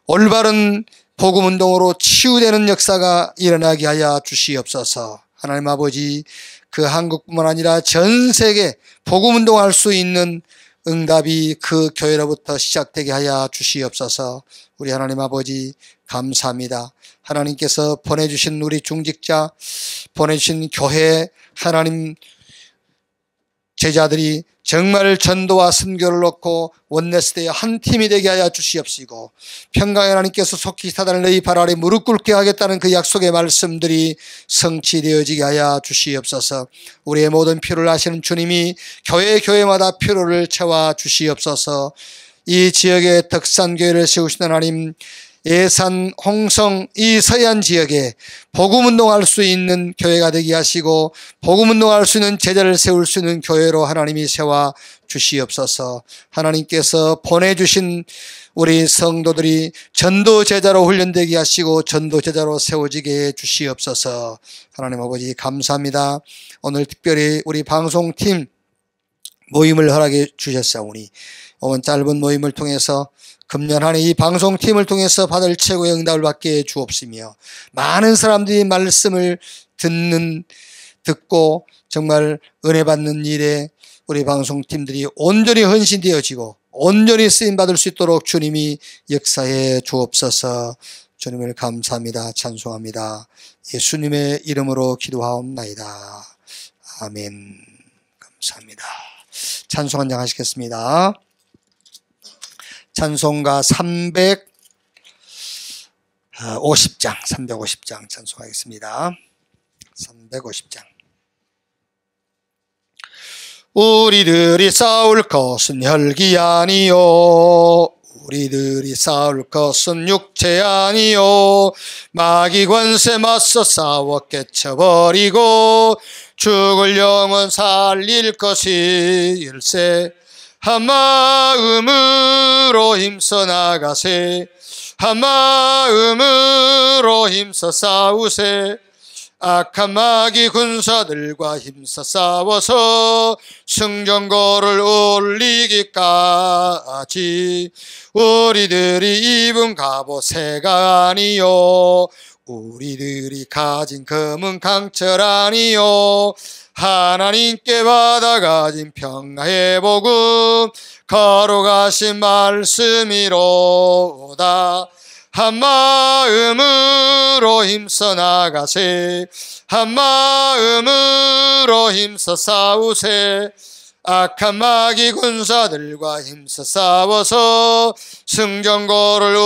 올바른 복음운동으로 치유되는 역사가 일어나게 하여 주시옵소서. 하나님 아버지 그 한국뿐만 아니라 전 세계 복음운동할 수 있는 응답이 그 교회로부터 시작되게 하여 주시옵소서. 우리 하나님 아버지 감사합니다. 하나님께서 보내주신 우리 중직자, 보내주신 교회 하나님 제자들이 정말 전도와 선교를 놓고 원네스대의 한 팀이 되게 하여 주시옵시고 평강의 하나님께서 속히 사단을 너희 발 아래 무릎 꿇게 하겠다는 그 약속의 말씀들이 성취되어지게 하여 주시옵소서. 우리의 모든 필요를 아시는 주님이 교회마다 필요를 채워 주시옵소서. 이 지역의 덕산교회를 세우신 하나님, 예산, 홍성, 이 서해안 지역에 복음운동할 수 있는 교회가 되게 하시고 복음운동할 수 있는 제자를 세울 수 있는 교회로 하나님이 세워 주시옵소서. 하나님께서 보내주신 우리 성도들이 전도제자로 훈련되게 하시고 전도제자로 세워지게 해 주시옵소서. 하나님 아버지 감사합니다. 오늘 특별히 우리 방송팀 모임을 허락해 주셨사오니 오늘 짧은 모임을 통해서 금년 한 해 이 방송팀을 통해서 받을 최고의 응답을 받게 해 주옵시며 많은 사람들이 말씀을 듣고 정말 은혜 받는 일에 우리 방송팀들이 온전히 헌신되어지고 온전히 쓰임받을 수 있도록 주님이 역사해 주옵소서. 주님을 감사합니다. 찬송합니다. 예수님의 이름으로 기도하옵나이다. 아멘. 감사합니다. 찬송 한장 하시겠습니다. 찬송가 350장 찬송하겠습니다. 350장. 우리들이 싸울 것은 혈기 아니요, 우리들이 싸울 것은 육체 아니요, 마귀 권세 맞서 싸워 깨쳐버리고 죽을 영혼 살릴 것이 일세. 한 마음으로 힘써 나가세, 한 마음으로 힘써 싸우세. 악한 마귀 군사들과 힘써 싸워서 승전거를 올리기까지. 우리들이 입은 갑옷새가 아니요, 우리들이 가진 금은 강철 아니요, 하나님께 받아가진 평화의 복음 거룩하신 말씀이로다. 한 마음으로 힘써 나가세, 한 마음으로 힘써 싸우세. 악한 마귀 군사들과 힘써 싸워서 승전거를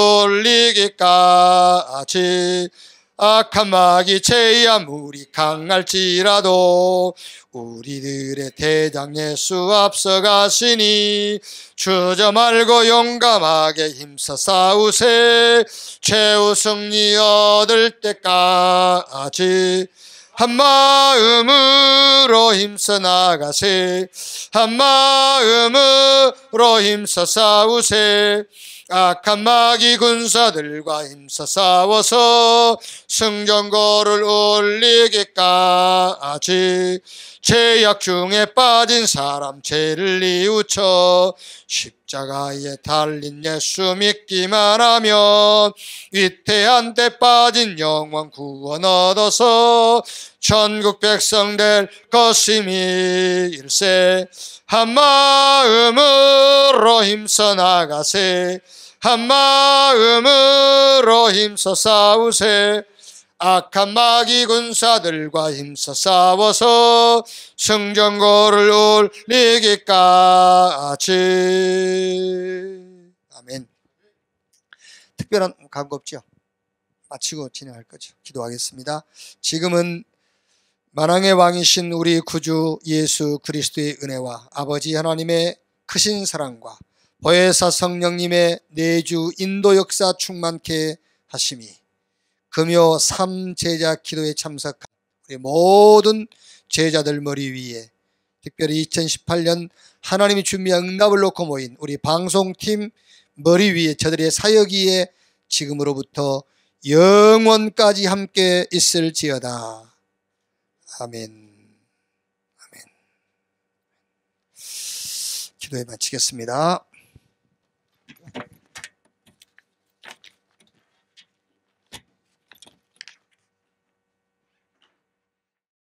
올리기까지. 악한 마귀 죄 아무리 강할지라도 우리들의 대장 예수 앞서가시니 주저 말고 용감하게 힘써 싸우세. 최후 승리 얻을 때까지. 한 마음으로 힘써 나가세. 한 마음으로 힘써 싸우세. 악한 마귀 군사들과 힘써 싸워서 승전거를 올리기까지 죄악 중에 빠진 사람 죄를 뉘우쳐 십자가에 달린 예수 믿기만 하면 위태한 때 빠진 영원 구원 얻어서 천국 백성 될 것임이 일세. 한 마음으로 힘써 나가세. 한 마음으로 힘써 싸우세. 악한 마귀 군사들과 힘써 싸워서 승전거를 올리기까지. 아멘. 특별한 광고 없죠? 마치고 진행할 거죠. 기도하겠습니다. 지금은 만왕의 왕이신 우리 구주 예수 그리스도의 은혜와 아버지 하나님의 크신 사랑과 보혜사 성령님의 내주 인도 역사 충만케 하심이 금요 3제자 기도에 참석한 우리 모든 제자들 머리 위에, 특별히 2018년 하나님이 준비한 응답을 놓고 모인 우리 방송팀 머리 위에, 저들의 사역 위에 지금으로부터 영원까지 함께 있을지어다. 아멘. 아멘. 기도에 마치겠습니다.